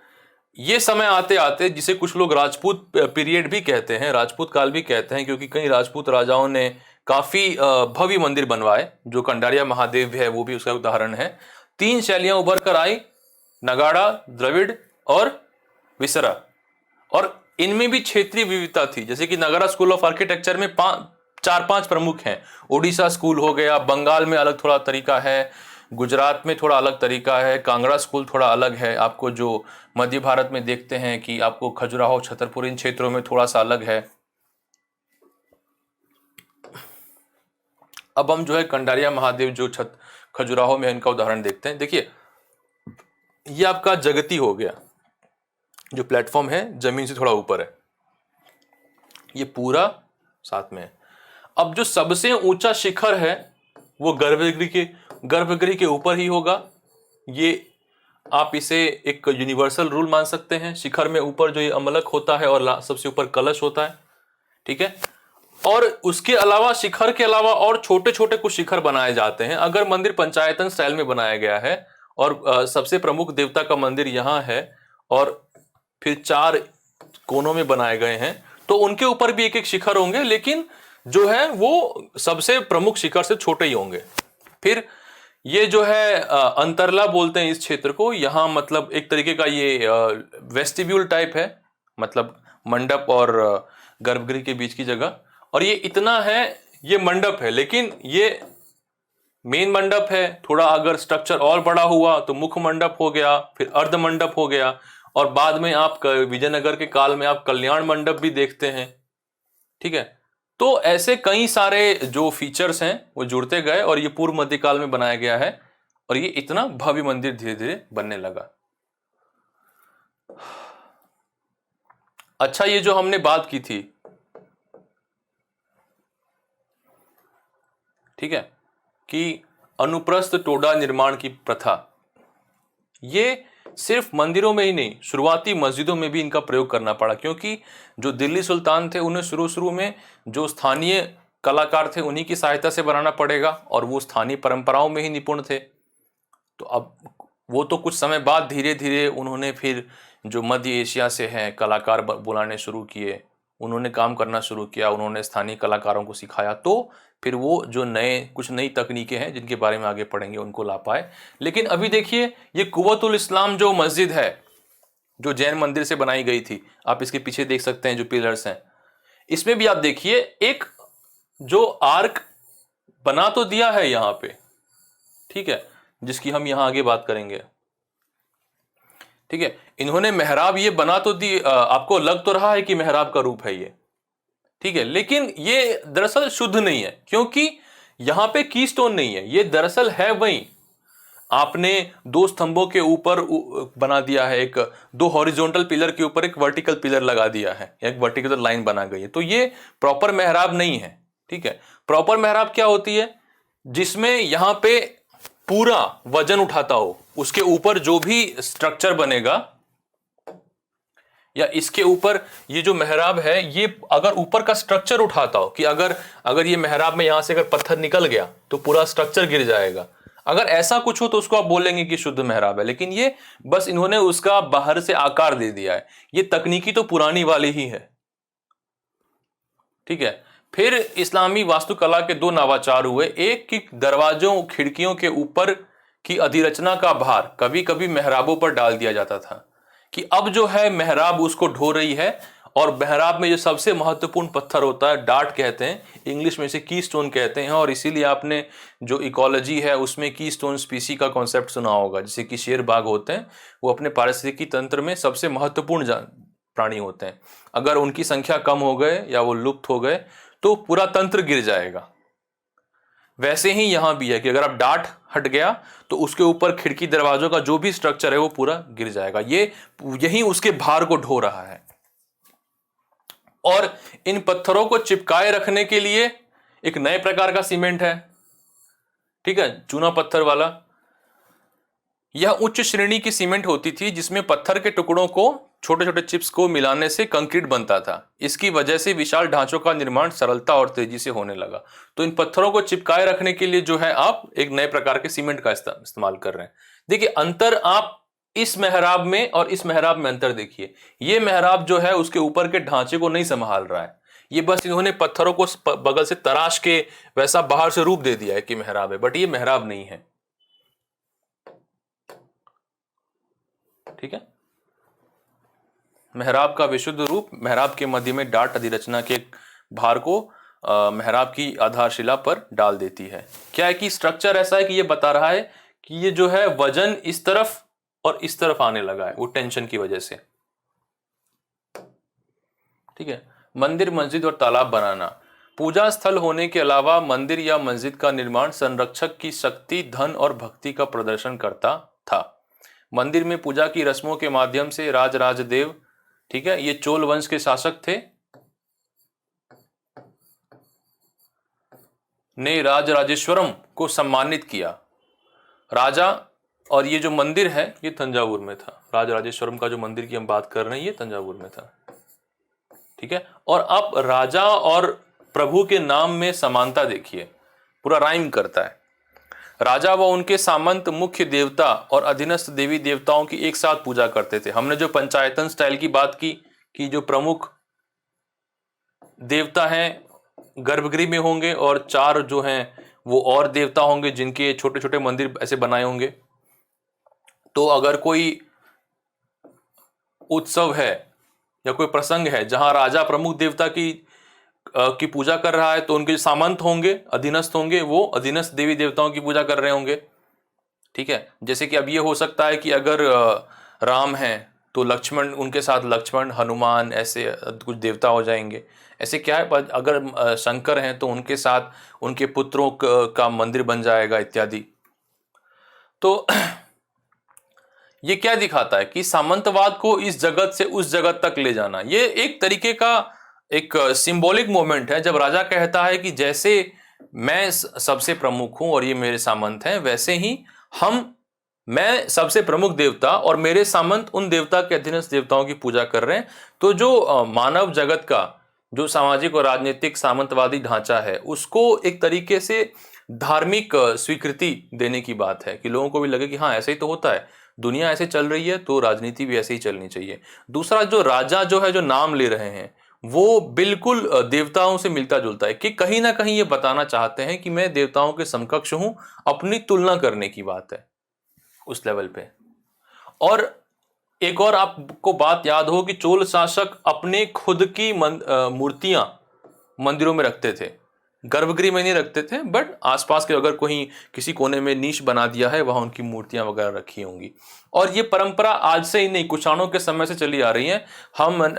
ये समय आते आते जिसे कुछ लोग राजपूत पीरियड भी कहते हैं, राजपूत काल भी कहते हैं, क्योंकि कई राजपूत राजाओं ने काफी भव्य मंदिर बनवाए। जो कंडारिया महादेव है वो भी उसका उदाहरण है। 3 शैलियां उभर कर आई, नगाड़ा, द्रविड़ और विसरा, और इनमें भी क्षेत्रीय विविधता थी। जैसे कि नगाड़ा स्कूल ऑफ आर्किटेक्चर में 4-5 प्रमुख हैं। उड़ीसा स्कूल हो गया, बंगाल में अलग थोड़ा तरीका है, गुजरात में थोड़ा अलग तरीका है, कांगड़ा स्कूल थोड़ा अलग है। आपको जो मध्य भारत में देखते हैं कि आपको खजुराहो, छतरपुर इन क्षेत्रों में थोड़ा सा अलग है। अब हम जो है कंडारिया महादेव जो खजुराहो में इनका उदाहरण देखते हैं। देखिए ये आपका जगती हो गया, जो प्लेटफॉर्म है जमीन से थोड़ा ऊपर है, ये पूरा साथ में है। अब जो सबसे ऊंचा शिखर है वो गर्भगृह के ऊपर ही होगा। ये आप इसे एक यूनिवर्सल रूल मान सकते हैं। शिखर में ऊपर जो ये अमलक होता है और सबसे ऊपर कलश होता है, ठीक है। और उसके अलावा शिखर के अलावा और छोटे छोटे कुछ शिखर बनाए जाते हैं। अगर मंदिर पंचायतन स्टाइल में बनाया गया है और सबसे प्रमुख देवता का मंदिर यहाँ है और फिर 4 कोनों में बनाए गए हैं, तो उनके ऊपर भी एक एक शिखर होंगे, लेकिन जो है वो सबसे प्रमुख शिखर से छोटे ही होंगे। फिर ये जो है अंतरला बोलते हैं इस क्षेत्र को। यहाँ मतलब एक तरीके का ये वेस्टिब्यूल टाइप है, मतलब मंडप और गर्भगृह के बीच की जगह। और ये इतना है, ये मंडप है, लेकिन ये मेन मंडप है। थोड़ा अगर स्ट्रक्चर और बड़ा हुआ तो मुख्य मंडप हो गया, फिर अर्ध मंडप हो गया, और बाद में आप विजयनगर के काल में आप कल्याण मंडप भी देखते हैं, ठीक है। तो ऐसे कई सारे जो फीचर्स हैं वो जुड़ते गए और ये पूर्व मध्यकाल में बनाया गया है और ये इतना भव्य मंदिर धीरे धीरे बनने लगा। अच्छा, ये जो हमने बात की थी, ठीक है, कि अनुप्रस्थ टोडा निर्माण की प्रथा, ये सिर्फ मंदिरों में ही नहीं, शुरुआती मस्जिदों में भी इनका प्रयोग करना पड़ा, क्योंकि जो दिल्ली सुल्तान थे उन्हें शुरू शुरू में जो स्थानीय कलाकार थे उन्हीं की सहायता से बनाना पड़ेगा और वो स्थानीय परंपराओं में ही निपुण थे। तो अब वो तो कुछ समय बाद धीरे धीरे उन्होंने फिर जो मध्य एशिया से हैं कलाकार बुलाने शुरू किए, उन्होंने काम करना शुरू किया, उन्होंने स्थानीय कलाकारों को सिखाया, तो फिर वो जो कुछ नई तकनीकें हैं जिनके बारे में आगे पढ़ेंगे उनको ला पाए। लेकिन अभी देखिए, ये कुव्वतुल इस्लाम जो मस्जिद है, जो जैन मंदिर से बनाई गई थी, आप इसके पीछे देख सकते हैं जो पिलर्स हैं, इसमें भी आप देखिए एक जो आर्क बना तो दिया है यहाँ पे, ठीक है, जिसकी हम यहाँ आगे बात करेंगे, ठीक है। इन्होंने मेहराब ये बना तो दी, आपको लग तो रहा है कि मेहराब का रूप है ये, ठीक है, लेकिन ये दरअसल शुद्ध नहीं है, क्योंकि यहां पे कीस्टोन नहीं है। ये दरअसल है वही, आपने 2 स्तंभों के ऊपर बना दिया है, एक 2 हॉरिजॉन्टल पिलर के ऊपर एक वर्टिकल पिलर लगा दिया है, एक वर्टिकल लाइन बना गई है, तो ये प्रॉपर मेहराब नहीं है, ठीक है। प्रॉपर मेहराब क्या होती है? जिसमें यहां पे पूरा वजन उठाता हो, उसके ऊपर जो भी स्ट्रक्चर बनेगा, या इसके ऊपर ये जो मेहराब है, ये अगर ऊपर का स्ट्रक्चर उठाता हो, कि अगर ये मेहराब में यहां से अगर पत्थर निकल गया तो पूरा स्ट्रक्चर गिर जाएगा, अगर ऐसा कुछ हो तो उसको आप बोलेंगे कि शुद्ध मेहराब है। लेकिन ये बस इन्होंने उसका बाहर से आकार दे दिया है, ये तकनीकी तो पुरानी वाली ही है, ठीक है। फिर इस्लामी वास्तुकला के 2 नवाचार हुए। एक कि दरवाजों खिड़कियों के ऊपर की अधिरचना का भार कभी कभी मेहराबों पर डाल दिया जाता था, कि अब जो है मेहराब उसको ढो रही है, और मेहराब में जो सबसे महत्वपूर्ण पत्थर होता है, डार्ट कहते हैं, इंग्लिश में इसे की स्टोन कहते हैं, और इसीलिए आपने जो इकोलॉजी है उसमें की स्टोन स्पीसी का कॉन्सेप्ट सुना होगा, जैसे कि शेर बाघ होते हैं, वो अपने पारिस्थितिकी तंत्र में सबसे महत्वपूर्ण प्राणी होते हैं। अगर उनकी संख्या कम हो गए या वो लुप्त हो गए तो पूरा तंत्र गिर जाएगा। वैसे ही यहां भी है कि अगर आप डार्ट हट गया तो उसके ऊपर खिड़की दरवाजों का जो भी स्ट्रक्चर है वो पूरा गिर जाएगा। यही उसके भार को ढो रहा है। और इन पत्थरों को चिपकाए रखने के लिए एक नए प्रकार का सीमेंट है, ठीक है, चूना पत्थर वाला। यह उच्च श्रेणी की सीमेंट होती थी, जिसमें पत्थर के टुकड़ों को, छोटे छोटे चिप्स को मिलाने से कंक्रीट बनता था। इसकी वजह से विशाल ढांचों का निर्माण सरलता और तेजी से होने लगा। तो इन पत्थरों को चिपकाए रखने के लिए जो है आप एक नए प्रकार के सीमेंट का इस्तेमाल कर रहे हैं। देखिए अंतर, आप इस मेहराब में और इस मेहराब में अंतर देखिए। ये मेहराब जो है उसके ऊपर के ढांचे को नहीं संभाल रहा है, ये बस इन्होंने पत्थरों को बगल से तराश के वैसा बाहर से रूप दे दिया है कि मेहराब है, बट ये मेहराब नहीं है, ठीक है। मेहराब का विशुद्ध रूप, मेहराब के मध्य में डार्ट अधिरचना के भार को मेहराब की आधारशिला पर डाल देती है। क्या है कि स्ट्रक्चर ऐसा है कि ये बता रहा है कि ये जो है वजन इस तरफ और इस तरफ आने लगा है, वो टेंशन की वजह से, ठीक है। मंदिर, मस्जिद और तालाब बनाना। पूजा स्थल होने के अलावा मंदिर या मस्जिद का निर्माण संरक्षक की शक्ति, धन और भक्ति का प्रदर्शन करता था। मंदिर में पूजा की रस्मों के माध्यम से राजराजदेव, ठीक है, ये चोल वंश के शासक थे, ने राजराजेश्वरम को सम्मानित किया। राजा और ये जो मंदिर है ये तंजावुर में था। राजराजेश्वरम का जो मंदिर की हम बात कर रहे हैं ये तंजावुर में था। ठीक है। और आप राजा और प्रभु के नाम में समानता देखिए, पूरा राइम करता है। राजा व उनके सामंत मुख्य देवता और अधीनस्थ देवी देवताओं की एक साथ पूजा करते थे। हमने जो पंचायतन स्टाइल की बात की कि जो प्रमुख देवता हैं गर्भगृह में होंगे और 4 जो हैं वो और देवता होंगे जिनके छोटे छोटे मंदिर ऐसे बनाए होंगे। तो अगर कोई उत्सव है या कोई प्रसंग है जहां राजा प्रमुख देवता की पूजा कर रहा है, तो उनके जो सामंत होंगे, अधीनस्थ होंगे, वो अधीनस्थ देवी देवताओं की पूजा कर रहे होंगे। ठीक है। जैसे कि अब ये हो सकता है कि अगर राम है तो लक्ष्मण, उनके साथ लक्ष्मण, हनुमान, ऐसे कुछ देवता हो जाएंगे। ऐसे क्या है, अगर शंकर हैं तो उनके साथ उनके पुत्रों का मंदिर बन जाएगा इत्यादि। तो ये क्या दिखाता है कि सामंतवाद को इस जगत से उस जगत तक ले जाना, ये एक तरीके का एक सिंबॉलिक मोमेंट है। जब राजा कहता है कि जैसे मैं सबसे प्रमुख हूं और ये मेरे सामंत हैं, वैसे ही मैं सबसे प्रमुख देवता और मेरे सामंत उन देवता के अधीनस्थ देवताओं की पूजा कर रहे हैं। तो जो मानव जगत का जो सामाजिक और राजनीतिक सामंतवादी ढांचा है, उसको एक तरीके से धार्मिक स्वीकृति देने की बात है कि लोगों को भी लगे कि हाँ ऐसे ही तो होता है, दुनिया ऐसे चल रही है तो राजनीति भी ऐसे ही चलनी चाहिए। दूसरा, जो राजा जो है जो नाम ले रहे हैं वो बिल्कुल देवताओं से मिलता जुलता है कि कहीं ना कहीं ये बताना चाहते हैं कि मैं देवताओं के समकक्ष हूं, अपनी तुलना करने की बात है उस लेवल पे। और एक और आपको बात याद हो कि चोल शासक अपने खुद की मूर्तियां मंदिरों में रखते थे, गर्भगृह में नहीं रखते थे, बट आसपास के अगर कोई किसी कोने में नीश बना दिया है वहां उनकी मूर्तियां वगैरह रखी होंगी। और ये परंपरा आज से ही नहीं, कुषाणों के समय से चली आ रही है। हम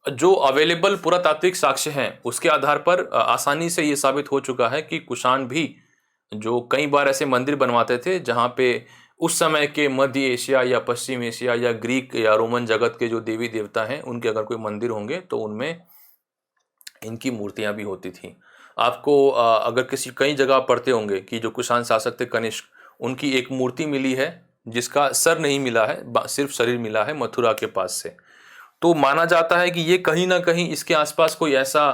जो अवेलेबल पुरातात्विक साक्ष्य हैं उसके आधार पर आसानी से ये साबित हो चुका है कि कुषाण भी जो कई बार ऐसे मंदिर बनवाते थे जहां पे उस समय के मध्य एशिया या पश्चिम एशिया या ग्रीक या रोमन जगत के जो देवी देवता हैं उनके अगर कोई मंदिर होंगे तो उनमें इनकी मूर्तियां भी होती थी। आपको अगर कई जगह पढ़ते होंगे कि जो कुषाण शासक थे कनिष्क, उनकी एक मूर्ति मिली है जिसका सर नहीं मिला है, सिर्फ शरीर मिला है मथुरा के पास से। तो माना जाता है कि ये कहीं ना कहीं इसके आसपास कोई ऐसा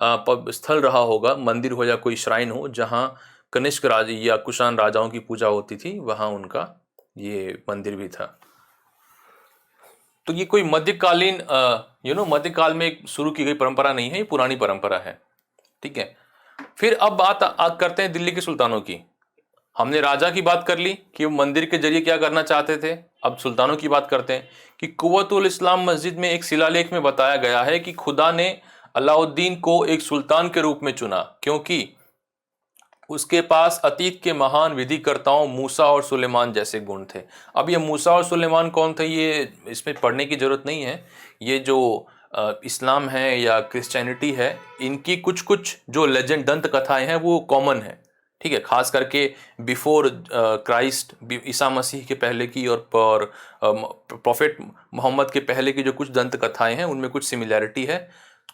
स्थल रहा होगा, मंदिर हो या कोई श्राइन हो, जहां कनिष्क राज या कुषाण राजाओं की पूजा होती थी, वहां उनका ये मंदिर भी था। तो ये कोई मध्यकालीन मध्यकाल में शुरू की गई परंपरा नहीं है, ये पुरानी परंपरा है। ठीक है। फिर अब बात करते हैं दिल्ली के सुल्तानों की। हमने राजा की बात कर ली कि वो मंदिर के जरिए क्या करना चाहते थे। अब सुल्तानों की बात करते हैं कि कुव्वतुल इस्लाम मस्जिद में एक शिलालेख में बताया गया है कि खुदा ने अलाउद्दीन को एक सुल्तान के रूप में चुना क्योंकि उसके पास अतीत के महान विधिकर्ताओं मूसा और सुलेमान जैसे गुण थे। अब ये मूसा और सुलेमान कौन थे ये इसमें पढ़ने की जरूरत नहीं है। ये जो इस्लाम है या क्रिश्चियनिटी है, इनकी कुछ कुछ जो लेजेंड दंत कथाएं हैं वो कॉमन है। ठीक है। खास करके बिफोर क्राइस्ट, ईसा मसीह के पहले की और प्रॉफिट मोहम्मद के पहले की जो कुछ दंत कथाएं हैं उनमें कुछ सिमिलैरिटी है,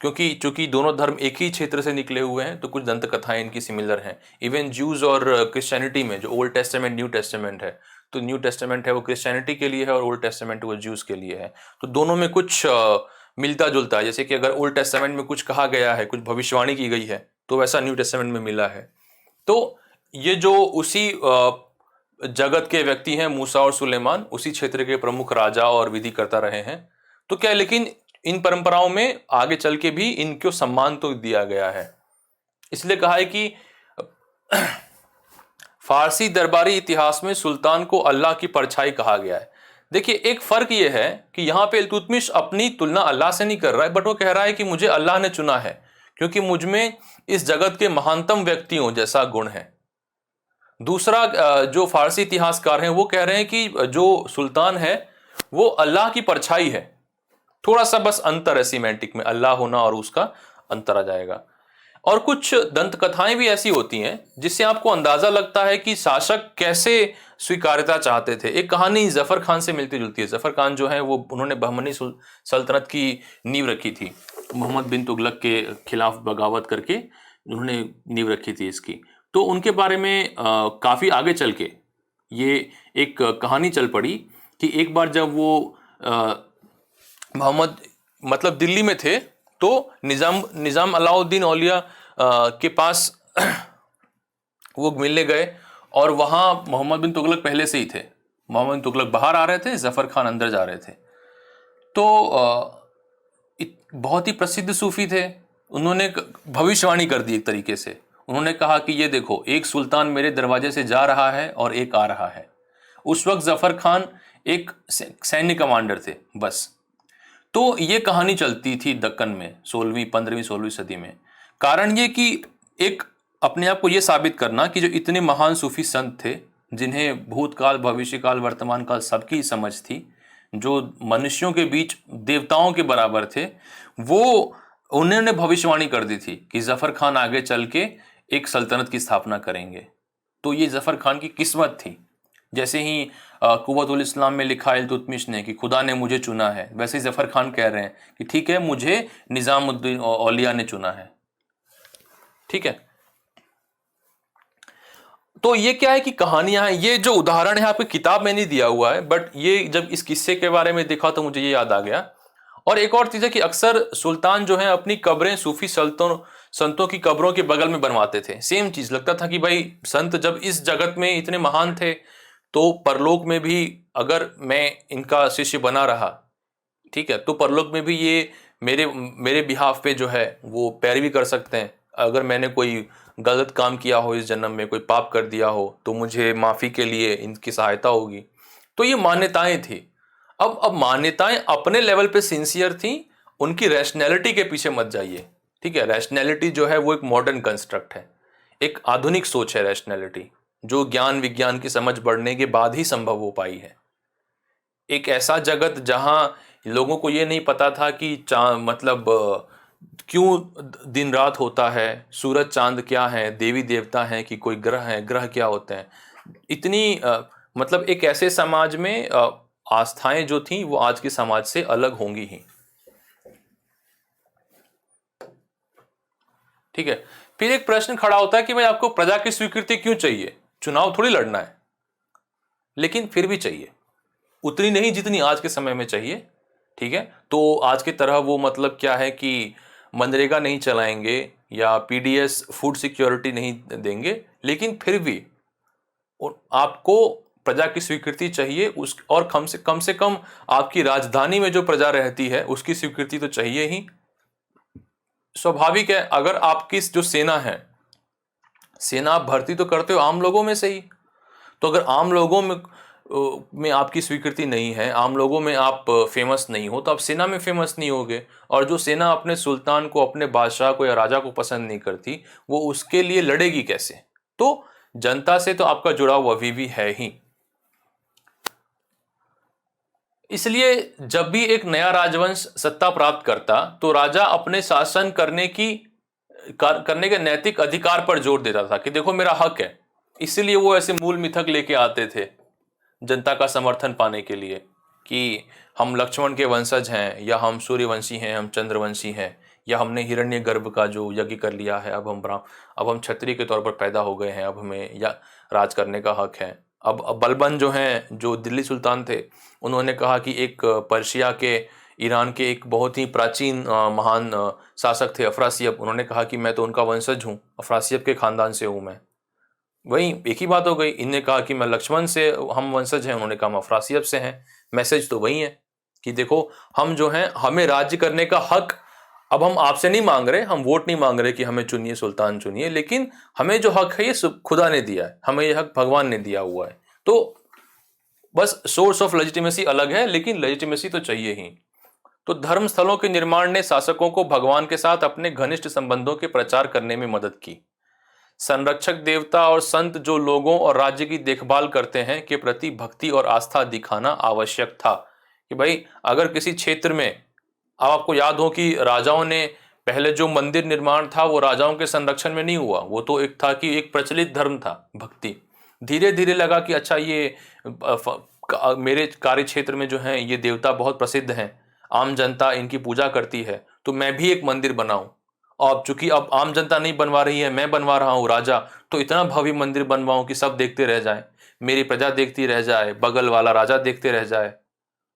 क्योंकि चूंकि दोनों धर्म एक ही क्षेत्र से निकले हुए हैं तो कुछ दंत कथाएं इनकी सिमिलर हैं। इवन ज्यूज और क्रिश्चियनिटी में जो ओल्ड टेस्टामेंट न्यू टेस्टामेंट है, तो न्यू टेस्टामेंट है वो क्रिश्चियनिटी के लिए है और ओल्ड टेस्टामेंट वो ज्यूज के लिए है। तो दोनों में कुछ मिलता जुलता है। जैसे कि अगर ओल्ड टेस्टामेंट में कुछ कहा गया है, कुछ भविष्यवाणी की गई है, तो वैसा न्यू टेस्टामेंट में मिला है। तो ये जो उसी जगत के व्यक्ति हैं मूसा और सुलेमान, उसी क्षेत्र के प्रमुख राजा और विधिकर्ता रहे हैं। तो क्या, लेकिन इन परंपराओं में आगे चल के भी इनको सम्मान तो दिया गया है। इसलिए कहा है कि फारसी दरबारी इतिहास में सुल्तान को अल्लाह की परछाई कहा गया है। देखिए, एक फर्क यह है कि यहां पे इल्तुतमिश अपनी तुलना अल्लाह से नहीं कर रहा है, बट वो कह रहा है कि मुझे अल्लाह ने चुना है क्योंकि मुझ में इस जगत के महानतम व्यक्तियों जैसा गुण है। दूसरा, जो फारसी इतिहासकार हैं वो कह रहे हैं कि जो सुल्तान है वो अल्लाह की परछाई है। थोड़ा सा बस अंतर है सीमेंटिक में, अल्लाह होना और उसका अंतर आ जाएगा। और कुछ दंत कथाएं भी ऐसी होती हैं जिससे आपको अंदाजा लगता है कि शासक कैसे स्वीकार्यता चाहते थे। एक कहानी जफर खान से मिलती जुलती है। जफर खान जो है वो उन्होंने बहमनी सल्तनत की नींव रखी थी, मोहम्मद बिन तुगलक के खिलाफ बगावत करके उन्होंने नींव रखी थी इसकी। तो उनके बारे में काफी आगे चल के ये एक कहानी चल पड़ी कि एक बार जब वो मोहम्मद मतलब दिल्ली में थे, तो निज़ाम अलाउद्दीन औलिया के पास वो मिलने गए, और वहाँ मोहम्मद बिन तुगलक पहले से ही थे। मोहम्मद बिन तुगलक बाहर आ रहे थे, जफ़र खान अंदर जा रहे थे। तो बहुत ही प्रसिद्ध सूफी थे, उन्होंने भविष्यवाणी कर दी एक तरीके से। उन्होंने कहा कि ये देखो, एक सुल्तान मेरे दरवाजे से जा रहा है और एक आ रहा है। उस वक्त जफ़र खान एक सैन्य कमांडर थे बस। तो ये कहानी चलती थी दक्कन में 15वीं 16वीं सदी में। कारण ये कि एक अपने आप को ये साबित करना कि जो इतने महान सूफी संत थे, जिन्हें भूतकाल, भविष्यकाल, वर्तमान काल सबकी समझ थी, जो मनुष्यों के बीच देवताओं के बराबर थे, वो उन्होंने भविष्यवाणी कर दी थी कि जफ़र खान आगे चल के एक सल्तनत की स्थापना करेंगे। तो ये जफ़र खान की किस्मत थी। जैसे ही कुव्वतुल इस्लाम में लिखा है इल्तुतमिश ने कि खुदा ने मुझे चुना है, वैसे ही जफ़र खान कह रहे हैं कि ठीक है, मुझे निज़ामुद्दीन औलिया ने चुना है। ठीक है, तो ये क्या है कि कहानियां हैं। ये जो उदाहरण है आपकी किताब में नहीं दिया हुआ है, बट ये जब इस किस्से के बारे में देखा तो मुझे ये याद आ गया। और एक और चीज है कि अक्सर सुल्तान जो है अपनी कब्रें सूफी संतों की कब्रों के बगल में बनवाते थे। सेम चीज लगता था कि भाई संत जब इस जगत में इतने महान थे, तो परलोक में भी अगर मैं इनका शिष्य बना रहा, ठीक है, तो परलोक में भी ये मेरे मेरे बिहाफ पे जो है वो पैरवी कर सकते हैं। अगर मैंने कोई गलत काम किया हो, इस जन्म में कोई पाप कर दिया हो, तो मुझे माफ़ी के लिए इनकी सहायता होगी। तो ये मान्यताएं थी। अब मान्यताएं अपने लेवल पे सिंसियर थी, उनकी रैशनैलिटी के पीछे मत जाइए। ठीक है, रैशनैलिटी जो है वो एक मॉडर्न कंस्ट्रक्ट है, एक आधुनिक सोच है रैशनैलिटी, जो ज्ञान विज्ञान की समझ बढ़ने के बाद ही संभव हो पाई है। एक ऐसा जगत जहां लोगों को ये नहीं पता था कि मतलब क्यों दिन रात होता है, सूरज चांद क्या है, देवी देवता हैं कि कोई ग्रह है, ग्रह क्या होते हैं, इतनी मतलब एक ऐसे समाज में आस्थाएं जो थी वो आज के समाज से अलग होंगी ही। ठीक है, फिर एक प्रश्न खड़ा होता है कि भाई आपको प्रजा की स्वीकृति क्यों चाहिए? चुनाव थोड़ी लड़ना है, लेकिन फिर भी चाहिए, उतनी नहीं जितनी आज के समय में चाहिए। ठीक है, तो आज की तरह वो मतलब क्या है कि मनरेगा नहीं चलाएंगे या पीडीएस फूड सिक्योरिटी नहीं देंगे, लेकिन फिर भी आपको प्रजा की स्वीकृति चाहिए उस, और कम से कम आपकी राजधानी में जो प्रजा रहती है उसकी स्वीकृति तो चाहिए ही। स्वाभाविक है, अगर आपकी जो सेना है, सेना आप भर्ती तो करते हो आम लोगों में से ही, तो अगर आम लोगों में आपकी स्वीकृति नहीं है, आम लोगों में आप फेमस नहीं हो, तो आप सेना में फेमस नहीं होगे। और जो सेना अपने सुल्तान को, अपने बादशाह को या राजा को पसंद नहीं करती, वो उसके लिए लड़ेगी कैसे? तो जनता से तो आपका जुड़ाव अभी भी है ही। इसलिए जब भी एक नया राजवंश सत्ता प्राप्त करता, तो राजा अपने शासन करने के नैतिक अधिकार पर जोर देता था कि देखो मेरा हक है। इसीलिए वो ऐसे मूल मिथक लेके आते थे जनता का समर्थन पाने के लिए कि हम लक्ष्मण के वंशज हैं, या हम सूर्यवंशी हैं, हम चंद्रवंशी हैं, या हमने हिरण्यगर्भ का जो यज्ञ कर लिया है, अब हम क्षत्रिय के तौर पर पैदा हो गए हैं, अब हमें या राज करने का हक है। अब बलबन जो हैं, जो दिल्ली सुल्तान थे, उन्होंने कहा कि एक पर्शिया के, ईरान के एक बहुत ही प्राचीन महान शासक थे अफरासियब, उन्होंने कहा कि मैं तो उनका वंशज हूँ, अफरासियब के खानदान से हूँ मैं। वही एक ही बात हो गई। इनने कहा कि मैं लक्ष्मण से हम वंशज हैं, उन्होंने कहा हम अफरासियब से हैं। मैसेज तो वही है कि देखो हम जो हैं, हमें राज्य करने का हक अब हम आपसे नहीं मांग रहे, हम वोट नहीं मांग रहे कि हमें चुनिए, सुल्तान चुनिए, लेकिन हमें जो हक है ये खुदा ने दिया है, हमें ये हक भगवान ने दिया हुआ है। तो बस सोर्स ऑफ लेजिटिमेसी अलग है, लेकिन लेजिटिमेसी तो चाहिए ही। तो धर्म स्थलों के निर्माण ने शासकों को भगवान के साथ अपने घनिष्ठ संबंधों के प्रचार करने में मदद की। संरक्षक देवता और संत जो लोगों और राज्य की देखभाल करते हैं के प्रति भक्ति और आस्था दिखाना आवश्यक था। कि भाई अगर किसी क्षेत्र में, अब आपको याद हो कि राजाओं ने पहले जो मंदिर निर्माण था वो राजाओं के संरक्षण में नहीं हुआ, वो तो एक था कि एक प्रचलित धर्म था भक्ति। धीरे धीरे लगा कि अच्छा ये मेरे कार्य क्षेत्र में जो है ये देवता बहुत प्रसिद्ध हैं, आम जनता इनकी पूजा करती है, तो मैं भी एक मंदिर बनाऊं। और चूंकि अब आम जनता नहीं बनवा रही है, मैं बनवा रहा हूँ राजा, तो इतना भव्य मंदिर बनवाऊं कि सब देखते रह जाएं। मेरी प्रजा देखती रह जाए, बगल वाला राजा देखते रह जाए।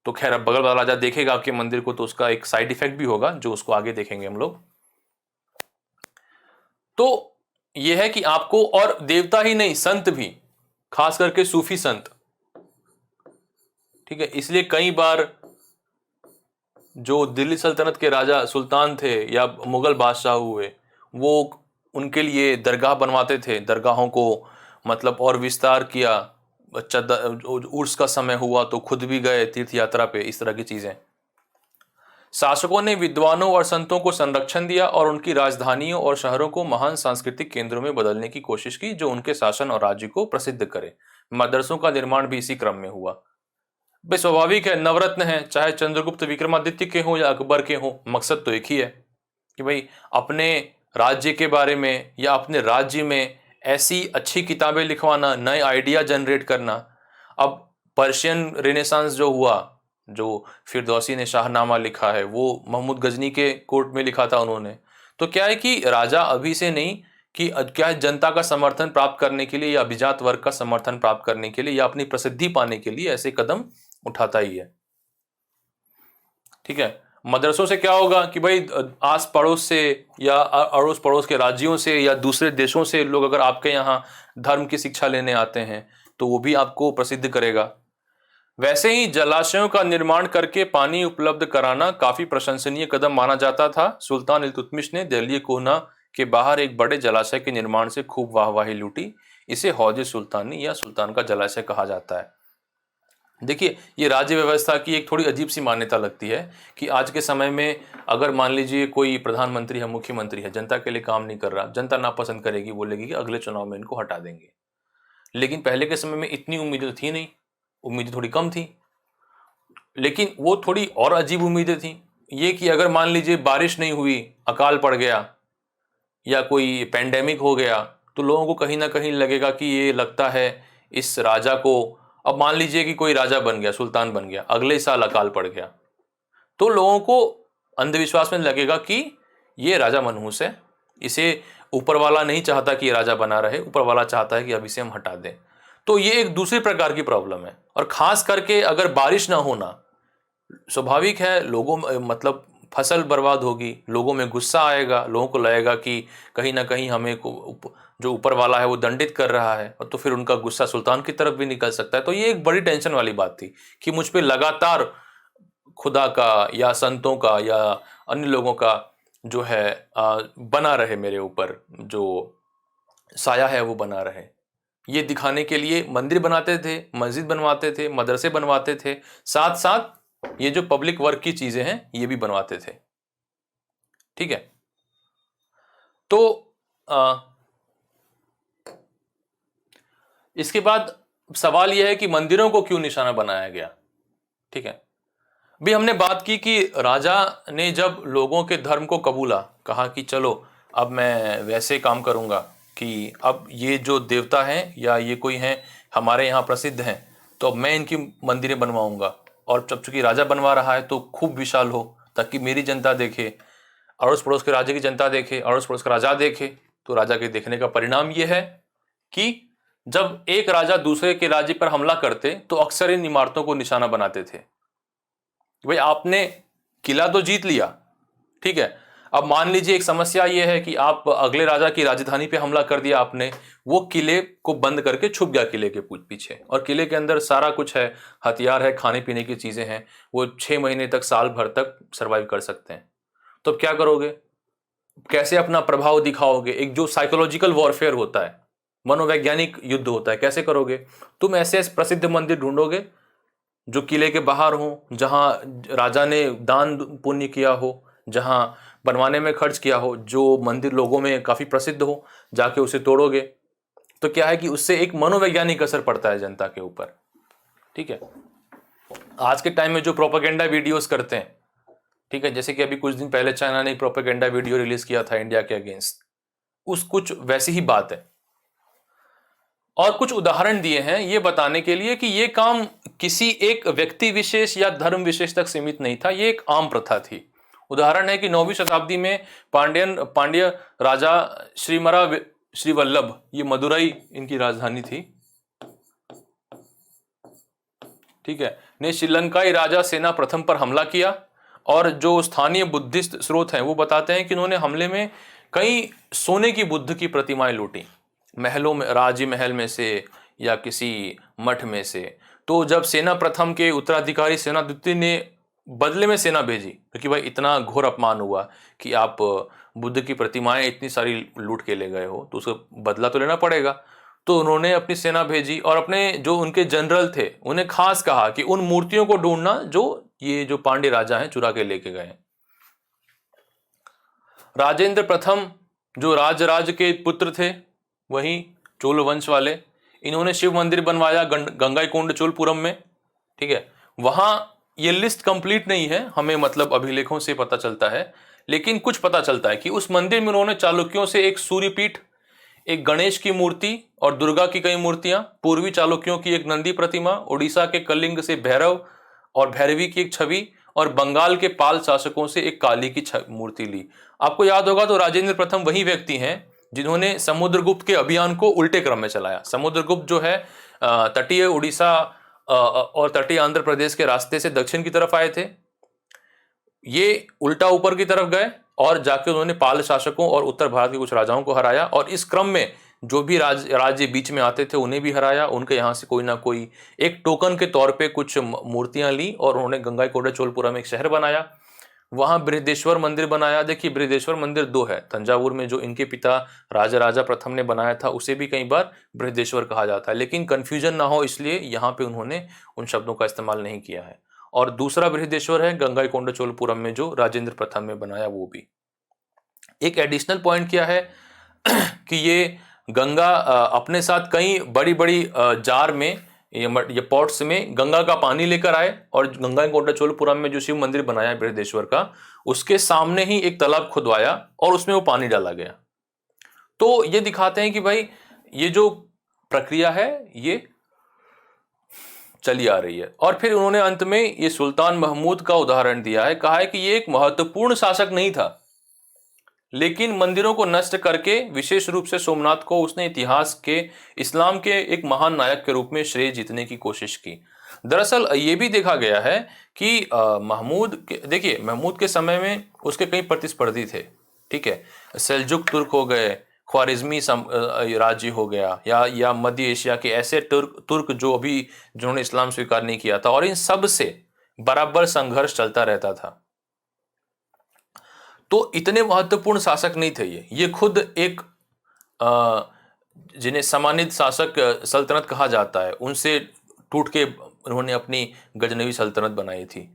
तो खैर अब बगल वाला राजा देखेगा आपके मंदिर को तो उसका एक साइड इफेक्ट भी होगा जो उसको आगे देखेंगे हम लोग। तो यह है कि आपको, और देवता ही नहीं संत भी, खास करके सूफी संत, ठीक है, इसलिए कई बार जो दिल्ली सल्तनत के राजा सुल्तान थे या मुगल बादशाह हुए, वो उनके लिए दरगाह बनवाते थे, दरगाहों को मतलब और विस्तार किया। उर्स का समय हुआ तो खुद भी गए तीर्थ यात्रा पे, इस तरह की चीजें। शासकों ने विद्वानों और संतों को संरक्षण दिया और उनकी राजधानियों और शहरों को महान सांस्कृतिक केंद्रों में बदलने की कोशिश की जो उनके शासन और राज्य को प्रसिद्ध करे। मदरसों का निर्माण भी इसी क्रम में हुआ। भाई स्वाभाविक है, नवरत्न है, चाहे चंद्रगुप्त विक्रमादित्य के हों या अकबर के हों, मकसद तो एक ही है कि भाई अपने राज्य के बारे में या अपने राज्य में ऐसी अच्छी किताबें लिखवाना, नए आइडिया जनरेट करना। अब पर्शियन रेनेसांस जो हुआ, जो फिरदौसी ने शाहनामा लिखा है, वो महमूद गजनी के कोर्ट में लिखा था उन्होंने। तो क्या है कि राजा अभी से नहीं, कि क्या है, जनता का समर्थन प्राप्त करने के लिए या अभिजात वर्ग का समर्थन प्राप्त करने के लिए या अपनी प्रसिद्धि पाने के लिए ऐसे कदम उठाता ही है। ठीक है, मदरसों से क्या होगा कि भाई आस पड़ोस से या अड़ोस पड़ोस के राज्यों से या दूसरे देशों से लोग अगर आपके यहाँ धर्म की शिक्षा लेने आते हैं तो वो भी आपको प्रसिद्ध करेगा। वैसे ही जलाशयों का निर्माण करके पानी उपलब्ध कराना काफी प्रशंसनीय कदम माना जाता था। सुल्तान इल्तुतमिश ने दिल्ली कोहना के बाहर एक बड़े जलाशय के निर्माण से खूब वाहवाही लूटी। इसे हौज सुल्तानी या सुल्तान का जलाशय कहा जाता है। देखिए, ये राज्य व्यवस्था की एक थोड़ी अजीब सी मान्यता लगती है कि आज के समय में अगर मान लीजिए कोई प्रधानमंत्री है, मुख्यमंत्री है, जनता के लिए काम नहीं कर रहा, जनता नापसंद करेगी, बोलेगी कि अगले चुनाव में इनको हटा देंगे। लेकिन पहले के समय में इतनी उम्मीदें थी नहीं, उम्मीदें थोड़ी कम थी, लेकिन वो थोड़ी और अजीब उम्मीदें थी। ये कि अगर मान लीजिए बारिश नहीं हुई, अकाल पड़ गया या कोई पेंडेमिक हो गया, तो लोगों को कहीं ना कहीं लगेगा कि ये लगता है इस राजा को, अब मान लीजिए कि कोई राजा बन गया, सुल्तान बन गया, अगले साल अकाल पड़ गया, तो लोगों को अंधविश्वास में लगेगा कि ये राजा मनहूस है, इसे ऊपर वाला नहीं चाहता कि ये राजा बना रहे, ऊपर वाला चाहता है कि अब इसे हम हटा दें। तो ये एक दूसरी प्रकार की प्रॉब्लम है। और खास करके अगर बारिश ना होना, स्वाभाविक है लोगों मतलब फसल बर्बाद होगी, लोगों में गुस्सा आएगा, लोगों को लगेगा कि कहीं ना कहीं हमें जो ऊपर वाला है वो दंडित कर रहा है, और तो फिर उनका गुस्सा सुल्तान की तरफ भी निकल सकता है। तो ये एक बड़ी टेंशन वाली बात थी कि मुझ पे लगातार खुदा का या संतों का या अन्य लोगों का जो है बना रहे, मेरे ऊपर जो साया है वो बना रहे। ये दिखाने के लिए मंदिर बनाते थे, मस्जिद बनवाते थे, मदरसे बनवाते थे, साथ साथ ये जो पब्लिक वर्क की चीजें हैं ये भी बनवाते थे। ठीक है, तो इसके बाद सवाल यह है कि मंदिरों को क्यों निशाना बनाया गया। ठीक है, भी हमने बात की कि राजा ने जब लोगों के धर्म को कबूला, कहा कि चलो अब मैं वैसे काम करूंगा कि अब ये जो देवता हैं या ये कोई हैं हमारे यहाँ प्रसिद्ध हैं, तो अब मैं इनकी मंदिरें बनवाऊंगा, और जब चूंकि राजा बनवा रहा है तो खूब विशाल हो ताकि मेरी जनता देखे, अड़ोस पड़ोस के राज्य की जनता देखे, अड़ोस पड़ोस का राजा देखे। तो राजा के देखने का परिणाम यह है कि जब एक राजा दूसरे के राज्य पर हमला करते तो अक्सर इन इमारतों को निशाना बनाते थे। भाई आपने किला तो जीत लिया, ठीक है, अब मान लीजिए एक समस्या यह है कि आप अगले राजा की राजधानी पे हमला कर दिया आपने, वो किले को बंद करके छुप गया किले के पीछे, और किले के अंदर सारा कुछ है, हथियार है, खाने पीने की चीजें हैं, वो 6 महीने तक, साल भर तक सरवाइव कर सकते हैं। तो अब क्या करोगे, कैसे अपना प्रभाव दिखाओगे? एक जो साइकोलॉजिकल वॉरफेयर होता है, मनोवैज्ञानिक युद्ध होता है, कैसे करोगे? तुम ऐसे ऐसे प्रसिद्ध मंदिर ढूंढोगे जो किले के बाहर हो, जहां राजा ने दान पुण्य किया हो, जहां बनवाने में खर्च किया हो, जो मंदिर लोगों में काफी प्रसिद्ध हो, जाके उसे तोड़ोगे। तो क्या है कि उससे एक मनोवैज्ञानिक असर पड़ता है जनता के ऊपर। ठीक है, आज के टाइम में जो प्रोपेगेंडा वीडियोस करते हैं, ठीक है, जैसे कि अभी कुछ दिन पहले चाइना ने एक प्रोपेगेंडा वीडियो रिलीज किया था इंडिया के अगेंस्ट, उस कुछ वैसी ही बात है। और कुछ उदाहरण दिए हैं ये बताने के लिए कि ये काम किसी एक व्यक्ति विशेष या धर्म विशेष तक सीमित नहीं था, ये एक आम प्रथा थी। उदाहरण है कि 9वीं शताब्दी में पांड्य राजा श्रीवल्लभ, ये मदुरई इनकी राजधानी थी, ठीक है, ने श्रीलंकाई राजा सेना प्रथम पर हमला किया। और जो स्थानीय बुद्धिस्ट स्रोत हैं वो बताते हैं कि उन्होंने हमले में कई सोने की बुद्ध की प्रतिमाएं लूटी, महलों में, राजमहल में से या किसी मठ में से। तो जब सेना प्रथम के उत्तराधिकारी सेनापति ने बदले में सेना भेजी, क्योंकि भाई इतना घोर अपमान हुआ कि आप बुद्ध की प्रतिमाएं इतनी सारी लूट के ले गए हो, तो उसका बदला तो लेना पड़ेगा। तो उन्होंने अपनी सेना भेजी और अपने जो उनके जनरल थे उन्हें खास कहा कि उन मूर्तियों को ढूंढना जो ये जो पांडे राजा हैं चुरा के लेके गए। राजेंद्र प्रथम जो राज के पुत्र थे, वही चोल वंश वाले, इन्होंने शिव मंदिर बनवाया गंगाईकोंड चोलपुरम में। ठीक है, वहां ये लिस्ट कंप्लीट नहीं है, हमें मतलब अभिलेखों से पता चलता है, लेकिन कुछ पता चलता है कि उस मंदिर में उन्होंने चालुक्यों से एक सूर्यपीठ, एक गणेश की मूर्ति और दुर्गा की कई मूर्तियां, पूर्वी चालुक्यों की एक नंदी प्रतिमा, उड़ीसा के कलिंग से भैरव और भैरवी की एक छवि, और बंगाल के पाल शासकों से एक काली की मूर्ति ली। आपको याद होगा तो राजेंद्र प्रथम वही व्यक्ति हैं जिन्होंने समुद्रगुप्त के अभियान को उल्टे क्रम में चलाया। समुद्रगुप्त जो है तटीय उड़ीसा और तटीय आंध्र प्रदेश के रास्ते से दक्षिण की तरफ आए थे, ये उल्टा ऊपर की तरफ गए और जाके उन्होंने पाल शासकों और उत्तर भारत के कुछ राजाओं को हराया, और इस क्रम में जो भी राज्य बीच में आते थे उन्हें भी हराया। उनके यहाँ से कोई ना कोई एक टोकन के तौर पे कुछ मूर्तियां ली और उन्होंने गंगाईकोंडा चोलपुरम में एक शहर बनाया, वहां बृहदेश्वर मंदिर बनाया। देखिए बृहदेश्वर मंदिर दो है, तंजावुर में जो इनके पिता राजा प्रथम ने बनाया था उसे भी कई बार बृहदेश्वर कहा जाता है, लेकिन कंफ्यूजन ना हो इसलिए यहाँ पे उन्होंने उन शब्दों का इस्तेमाल नहीं किया है। और दूसरा बृहदेश्वर है गंगाईकोंडा चोलपुरम में जो राजेंद्र प्रथम ने बनाया, वो भी। एक एडिशनल पॉइंट क्या है कि ये गंगा अपने साथ कई बड़ी बड़ी जार में, ये पॉट्स में गंगा का पानी लेकर आए, और गंगाईकोंडा चोलपुरम में जो शिव मंदिर बनाया है बृहदेश्वर का, उसके सामने ही एक तालाब खुदवाया और उसमें वो पानी डाला गया। तो ये दिखाते हैं कि भाई ये जो प्रक्रिया है ये चली आ रही है। और फिर उन्होंने अंत में ये सुल्तान महमूद का उदाहरण दिया है, कहा है कि ये एक महत्वपूर्ण शासक नहीं था, लेकिन मंदिरों को नष्ट करके विशेष रूप से सोमनाथ को उसने इतिहास के इस्लाम के एक महान नायक के रूप में श्रेय जीतने की कोशिश की। दरअसल ये भी देखा गया है कि देखिए महमूद के समय में उसके कई प्रतिस्पर्धी थे। ठीक है, सेल्जुक तुर्क हो गए, ख्वारिज्मी राज्य हो गया, या मध्य एशिया के ऐसे तुर्क जो अभी जिन्होंने इस्लाम स्वीकार नहीं किया था, और इन सब से बराबर संघर्ष चलता रहता था। तो इतने महत्वपूर्ण शासक नहीं थे ये खुद एक जिन्हें सम्मानित शासक सल्तनत कहा जाता है, उनसे टूट के उन्होंने अपनी गजनवी सल्तनत बनाई थी।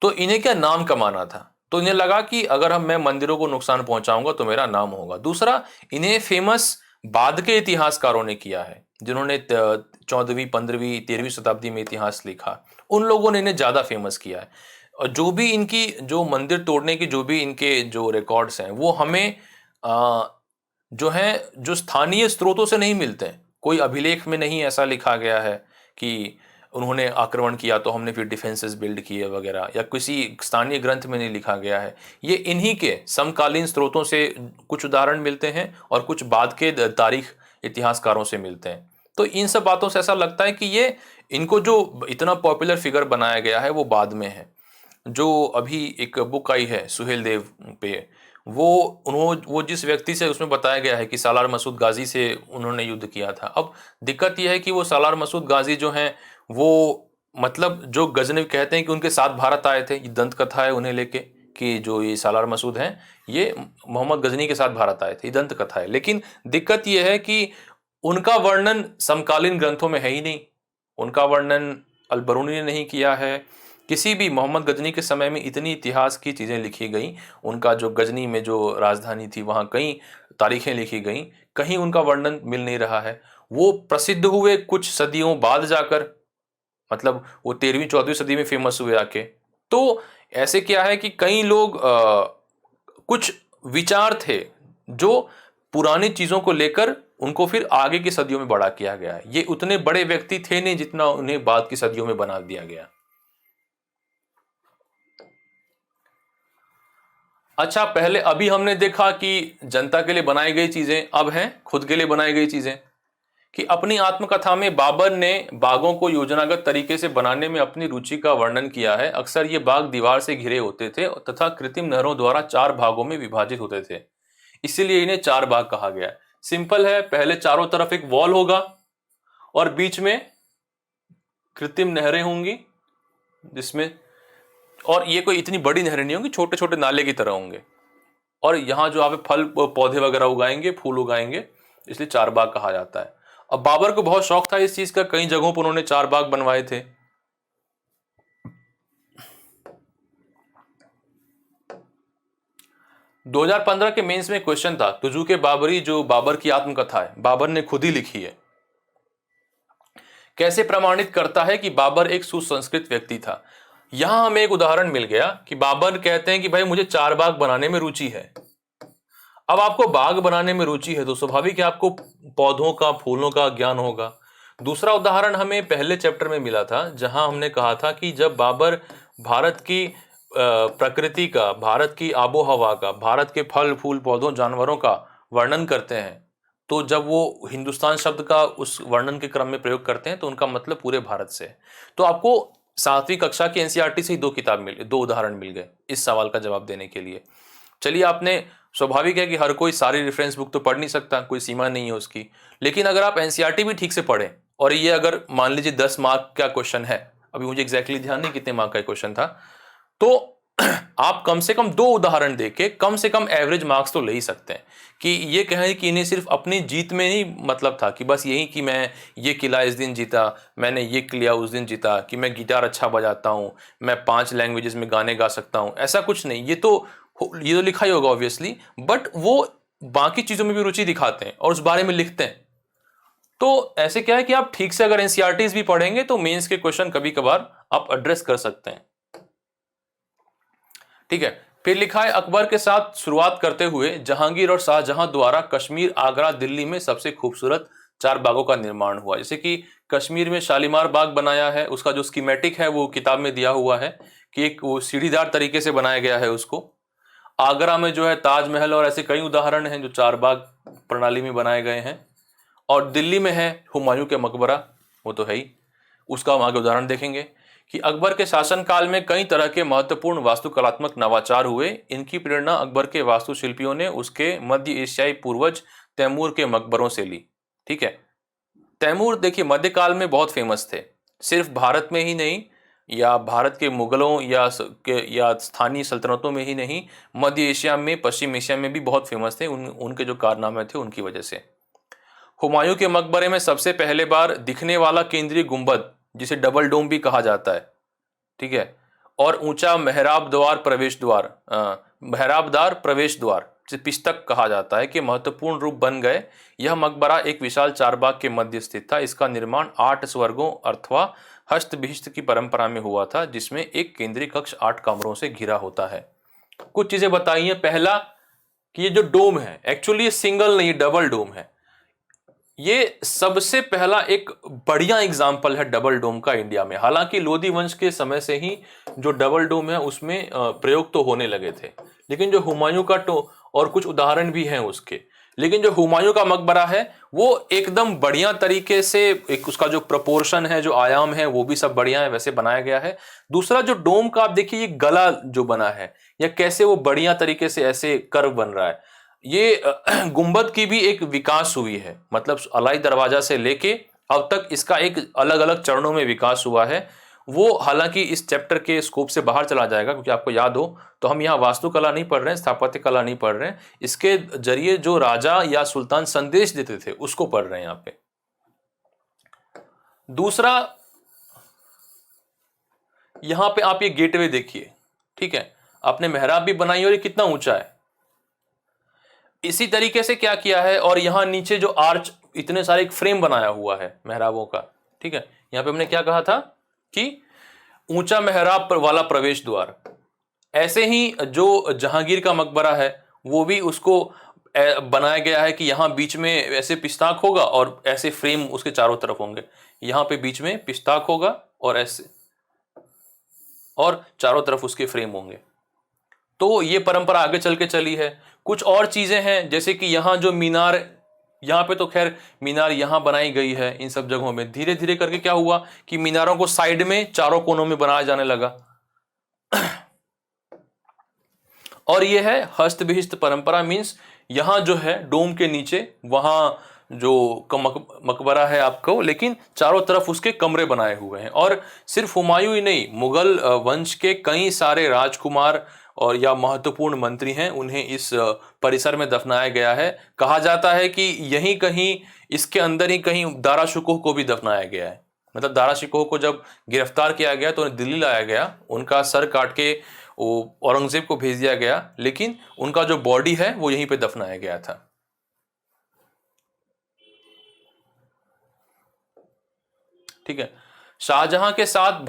तो इन्हें क्या नाम कमाना था, तो इन्हें लगा कि अगर मैं मंदिरों को नुकसान पहुंचाऊंगा तो मेरा नाम होगा। दूसरा, इन्हें फेमस बाद के इतिहासकारों ने किया है, जिन्होंने 14वीं 15वीं 13वीं शताब्दी में इतिहास लिखा, उन लोगों ने इन्हें ज्यादा फेमस किया है। और जो भी इनकी जो मंदिर तोड़ने की जो भी इनके जो रिकॉर्ड्स हैं वो हमें जो है जो स्थानीय स्रोतों से नहीं मिलते हैं। कोई अभिलेख में नहीं ऐसा लिखा गया है कि उन्होंने आक्रमण किया तो हमने फिर डिफेंसेस बिल्ड किए वगैरह, या किसी स्थानीय ग्रंथ में नहीं लिखा गया है। ये इन्हीं के समकालीन स्रोतों से कुछ उदाहरण मिलते हैं और कुछ बाद के तारीख इतिहासकारों से मिलते हैं। तो इन सब बातों से ऐसा लगता है कि ये इनको जो इतना पॉपुलर फिगर बनाया गया है वो बाद में है। जो अभी एक बुक आई है सुहेल देव पे, वो जिस व्यक्ति से उसमें बताया गया है कि सालार मसूद गाजी से उन्होंने युद्ध किया था। अब दिक्कत यह है कि वो सालार मसूद गाजी जो हैं वो मतलब जो गजनवी कहते हैं कि उनके साथ भारत आए थे, ये दंत कथा है उन्हें लेके कि जो ये सालार मसूद हैं ये मोहम्मद गजनी के साथ भारत आए थे, ये दंत कथा है। लेकिन दिक्कत यह है कि उनका वर्णन समकालीन ग्रंथों में है ही नहीं, उनका वर्णन अल-बरूनी ने नहीं किया है। किसी भी मोहम्मद गजनी के समय में इतनी इतिहास की चीज़ें लिखी गई, उनका जो गजनी में जो राजधानी थी वहाँ कई तारीखें लिखी गई, कहीं उनका वर्णन मिल नहीं रहा है। वो प्रसिद्ध हुए कुछ सदियों बाद जाकर, मतलब वो 13वीं 14वीं सदी में फेमस हुए आके। तो ऐसे क्या है कि कई लोग कुछ विचार थे जो पुरानी चीज़ों को लेकर उनको फिर आगे की सदियों में बड़ा किया गया है। ये उतने बड़े व्यक्ति थे नहीं जितना उन्हें बाद की सदियों में बना दिया गया। अच्छा, पहले अभी हमने देखा कि जनता के लिए बनाई गई चीजें अब हैं खुद के लिए बनाई गई चीजें। कि अपनी आत्मकथा में बाबर ने बागों को योजनागत तरीके से बनाने में अपनी रुचि का वर्णन किया है। अक्सर ये बाग दीवार से घिरे होते थे तथा कृत्रिम नहरों द्वारा 4 भागों में विभाजित होते थे, इसीलिए इन्हें 4 बाग कहा गया है। सिंपल है, पहले चारों तरफ एक वॉल होगा और बीच में कृत्रिम नहरें होंगी जिसमें, और ये कोई इतनी बड़ी नहरें नहीं होंगी, छोटे छोटे नाले की तरह होंगे, और यहाँ जो आप फल पौधे वगैरह उगाएंगे, फूल उगाएंगे, इसलिए 4 बाग कहा जाता है। अब बाबर को बहुत शौक था इस चीज का, कई जगहों पर उन्होंने 4 बाग बनवाए थे। दो 2015 के मेंस में क्वेश्चन था, तुजुक बाबरी जो बाबर की आत्मकथा है, बाबर ने खुद ही लिखी है, कैसे प्रमाणित करता है कि बाबर एक सुसंस्कृत व्यक्ति था। यहां हमें एक उदाहरण मिल गया कि बाबर कहते हैं कि भाई मुझे 4 बाग बनाने में रुचि है। अब आपको बाग बनाने में रुचि है तो स्वाभाविक है आपको पौधों का, फूलों का ज्ञान होगा। दूसरा उदाहरण हमें पहले चैप्टर में मिला था, जहां हमने कहा था कि जब बाबर भारत की प्रकृति का, भारत की आबो हवा का, भारत के फल फूल पौधों जानवरों का वर्णन करते हैं, तो जब वो हिंदुस्तान शब्द का उस वर्णन के क्रम में प्रयोग करते हैं तो उनका मतलब पूरे भारत से है। तो आपको 7वीं कक्षा की एनसीईआरटी से ही 2 किताब मिल, 2 उदाहरण मिल गए इस सवाल का जवाब देने के लिए। चलिए, आपने, स्वाभाविक है कि हर कोई सारी रेफरेंस बुक तो पढ़ नहीं सकता, कोई सीमा नहीं है उसकी, लेकिन अगर आप एनसीईआरटी भी ठीक से पढ़ें, और ये अगर मान लीजिए 10 मार्क का क्वेश्चन है, अभी मुझे एग्जैक्टली ध्यान नहीं कितने मार्क का क्वेश्चन था, तो आप कम से कम 2 उदाहरण देके कम से कम एवरेज मार्क्स तो ले ही सकते हैं। कि ये कहें कि इन्हें सिर्फ अपनी जीत में नहीं मतलब था कि बस यही कि मैं ये किला इस दिन जीता, मैंने ये किला उस दिन जीता, कि मैं गिटार अच्छा बजाता हूँ, मैं 5 लैंग्वेजेस में गाने गा सकता हूँ, ऐसा कुछ नहीं। ये तो लिखा ही होगा ऑब्वियसली, बट वो बाकी चीजों में भी रुचि दिखाते हैं और उस बारे में लिखते हैं। तो ऐसे क्या है कि आप ठीक से अगर एनसीईआरटीज भी पढ़ेंगे तो मेंस के क्वेश्चन कभी कभार आप एड्रेस कर सकते हैं। ठीक है, फिर लिखा है, अकबर के साथ शुरुआत करते हुए जहांगीर और शाहजहां द्वारा कश्मीर, आगरा, दिल्ली में सबसे खूबसूरत 4 बागों का निर्माण हुआ। जैसे कि कश्मीर में शालीमार बाग बनाया है, उसका जो स्कीमेटिक है वो किताब में दिया हुआ है कि एक वो सीढ़ीदार तरीके से बनाया गया है उसको। आगरा में जो है ताजमहल, और ऐसे कई उदाहरण हैं जो 4 बाग प्रणाली में बनाए गए हैं। और दिल्ली में है हुमायूं के मकबरा, वो तो है ही, उसका हम आगे उदाहरण देखेंगे। कि अकबर के शासनकाल में कई तरह के महत्वपूर्ण वास्तुकलात्मक नवाचार हुए। इनकी प्रेरणा अकबर के वास्तुशिल्पियों ने उसके मध्य एशियाई पूर्वज तैमूर के मकबरों से ली। ठीक है, तैमूर देखिए मध्यकाल में बहुत फेमस थे, सिर्फ भारत में ही नहीं, या भारत के मुगलों या स्थानीय सल्तनतों में ही नहीं, मध्य एशिया में, पश्चिम एशिया में भी बहुत फेमस थे। उनके जो कारनामे थे उनकी वजह से। हुमायूं के मकबरे में सबसे पहले बार दिखने वाला केंद्रीय गुंबद, जिसे डबल डोम भी कहा जाता है, ठीक है, और ऊंचा मेहराब द्वार प्रवेश द्वार, मेहराबदार प्रवेश द्वार, जिसे पिस्तक कहा जाता है, कि महत्वपूर्ण रूप बन गए। यह मकबरा एक विशाल 4 बाग के मध्य स्थित था। इसका निर्माण 8 स्वर्गों अथवा हस्तभिष्ट की परंपरा में हुआ था, जिसमें एक केंद्रीय कक्ष 8 कमरों से घिरा होता है। कुछ चीजें बताई हैं। पहला कि ये जो डोम है एक्चुअली ये सिंगल नहीं, डबल डोम है। ये सबसे पहला एक बढ़िया एग्जाम्पल है डबल डोम का इंडिया में। हालांकि लोधी वंश के समय से ही जो डबल डोम है उसमें प्रयोग तो होने लगे थे, लेकिन जो हुमायूं का और कुछ उदाहरण भी हैं उसके, लेकिन जो हुमायूं का मकबरा है वो एकदम बढ़िया तरीके से, एक उसका जो प्रोपोर्शन है, जो आयाम है, वो भी सब बढ़िया है, वैसे बनाया गया है। दूसरा जो डोम का आप देखिए, ये गला जो बना है या कैसे वो बढ़िया तरीके से ऐसे कर्व बन रहा है, ये गुंबद की भी एक विकास हुई है। मतलब अलाई दरवाजा से लेके अब तक इसका एक अलग अलग चरणों में विकास हुआ है। वो हालांकि इस चैप्टर के स्कोप से बाहर चला जाएगा, क्योंकि आपको याद हो तो हम यहाँ वास्तुकला नहीं पढ़ रहे हैं, स्थापत्य कला नहीं पढ़ रहे हैं, इसके जरिए जो राजा या सुल्तान संदेश देते थे उसको पढ़ रहे हैं यहाँ पे। दूसरा, यहाँ पे आप ये गेटवे देखिए, ठीक है, आपने मेहराब भी बनाई और ये कितना ऊंचा है। इसी तरीके से क्या किया है, और यहाँ नीचे जो आर्च, इतने सारे एक फ्रेम बनाया हुआ है मेहराबों का, ठीक है। यहाँ पे हमने क्या कहा था कि ऊंचा मेहराब पर वाला प्रवेश द्वार। ऐसे ही जो जहांगीर का मकबरा है वो भी उसको बनाया गया है कि यहाँ बीच में ऐसे पिस्ताक होगा और ऐसे फ्रेम उसके चारों तरफ होंगे। यहाँ पे बीच में पिस्ताक होगा और ऐसे, और चारों तरफ उसके फ्रेम होंगे। तो ये परंपरा आगे चल के चली है। कुछ और चीजें हैं, जैसे कि यहाँ जो मीनार यहाँ पे तो खैर मीनार यहाँ बनाई गई है। इन सब जगहों में धीरे धीरे करके क्या हुआ कि मीनारों को साइड में चारों कोनों में बनाया जाने लगा। और ये है हस्त विहिस्त परंपरा, मीन्स यहाँ जो है डोम के नीचे वहाँ जो मकबरा है आपको, लेकिन चारों तरफ उसके कमरे बनाए हुए हैं। और सिर्फ हुमायूं ही नहीं, मुगल वंश के कई सारे राजकुमार और या महत्वपूर्ण मंत्री हैं, उन्हें इस परिसर में दफनाया गया है। कहा जाता है कि यहीं कहीं इसके अंदर ही कहीं दारा शिकोह को भी दफनाया गया है। मतलब दारा शिकोह को जब गिरफ्तार किया गया तो उन्हें दिल्ली लाया गया, उनका सर काट के वो औरंगजेब को भेज दिया गया, लेकिन उनका जो बॉडी है वो यहीं पे दफनाया गया था। ठीक है। शाहजहां के साथ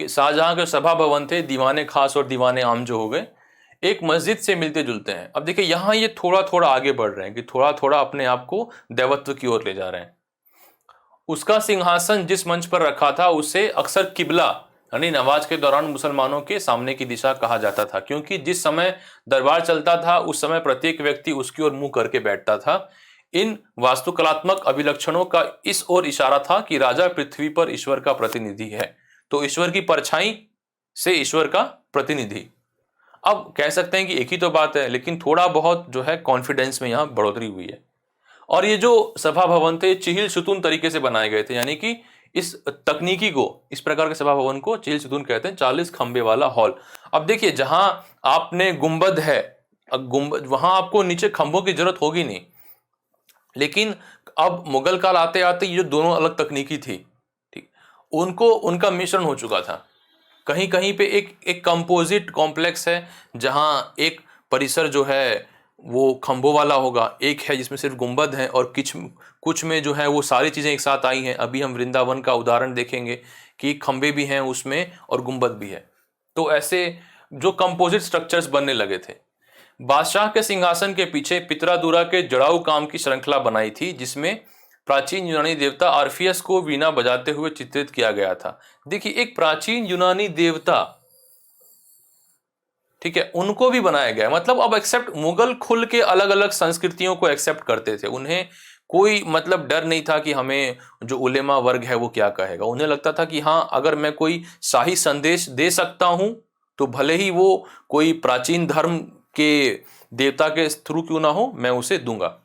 शाहजहां के सभा भवन थे, दीवाने खास और दीवाने आम जो हो गए, एक मस्जिद से मिलते जुलते हैं। अब देखिए यहाँ ये थोड़ा थोड़ा आगे बढ़ रहे हैं कि थोड़ा थोड़ा अपने आप को दैवत्व की ओर ले जा रहे हैं। उसका सिंहासन जिस मंच पर रखा था उसे अक्सर किबला यानी नमाज के दौरान मुसलमानों के सामने की दिशा कहा जाता था, क्योंकि जिस समय दरबार चलता था उस समय प्रत्येक व्यक्ति उसकी ओर मुंह करके बैठता था। इन वास्तुकलात्मक अभिलक्षणों का इस ओर इशारा था कि राजा पृथ्वी पर ईश्वर का प्रतिनिधि है, तो ईश्वर की परछाई से ईश्वर का प्रतिनिधि। अब कह सकते हैं कि एक ही तो बात है, लेकिन थोड़ा बहुत जो है कॉन्फिडेंस में यहाँ बढ़ोतरी हुई है। और ये जो सभा भवन थे चिहिल सुतून तरीके से बनाए गए थे, यानी कि इस तकनीकी को, इस प्रकार के सभा भवन को चिहिल सुतून कहते हैं, 40 खंबे वाला हॉल। अब देखिए जहां आपने गुंबद है, गुंबद वहां आपको नीचे खंभों की जरूरत होगी नहीं, लेकिन अब मुगल काल आते आते ये जो दोनों अलग तकनीकी थी, ठीक, उनको उनका मिश्रण हो चुका था। कहीं कहीं पे एक कंपोजिट कॉम्प्लेक्स है जहां एक परिसर जो है वो खंभों वाला होगा, एक है जिसमें सिर्फ गुंबद है, और कुछ में जो है वो सारी चीजें एक साथ आई हैं। अभी हम वृंदावन का उदाहरण देखेंगे कि खंभे भी हैं उसमें और गुंबद भी है। तो ऐसे जो कंपोजिट स्ट्रक्चर्स बनने लगे थे। बादशाह के सिंहासन के पीछे पितरादुरा के जड़ाऊ काम की श्रृंखला बनाई थी, जिसमें प्राचीन यूनानी देवता आर्फियस को वीणा बजाते हुए चित्रित किया गया था। देखिए एक प्राचीन यूनानी देवता, ठीक है, उनको भी बनाया गया। मतलब अब एक्सेप्ट मुगल खुल के अलग अलग संस्कृतियों को एक्सेप्ट करते थे, उन्हें कोई मतलब डर नहीं था कि हमें जो उलेमा वर्ग है वो क्या कहेगा। उन्हें लगता था कि हाँ, अगर मैं कोई शाही संदेश दे सकता हूं तो भले ही वो कोई प्राचीन धर्म के देवता के थ्रू क्यों ना हो, मैं उसे दूंगा।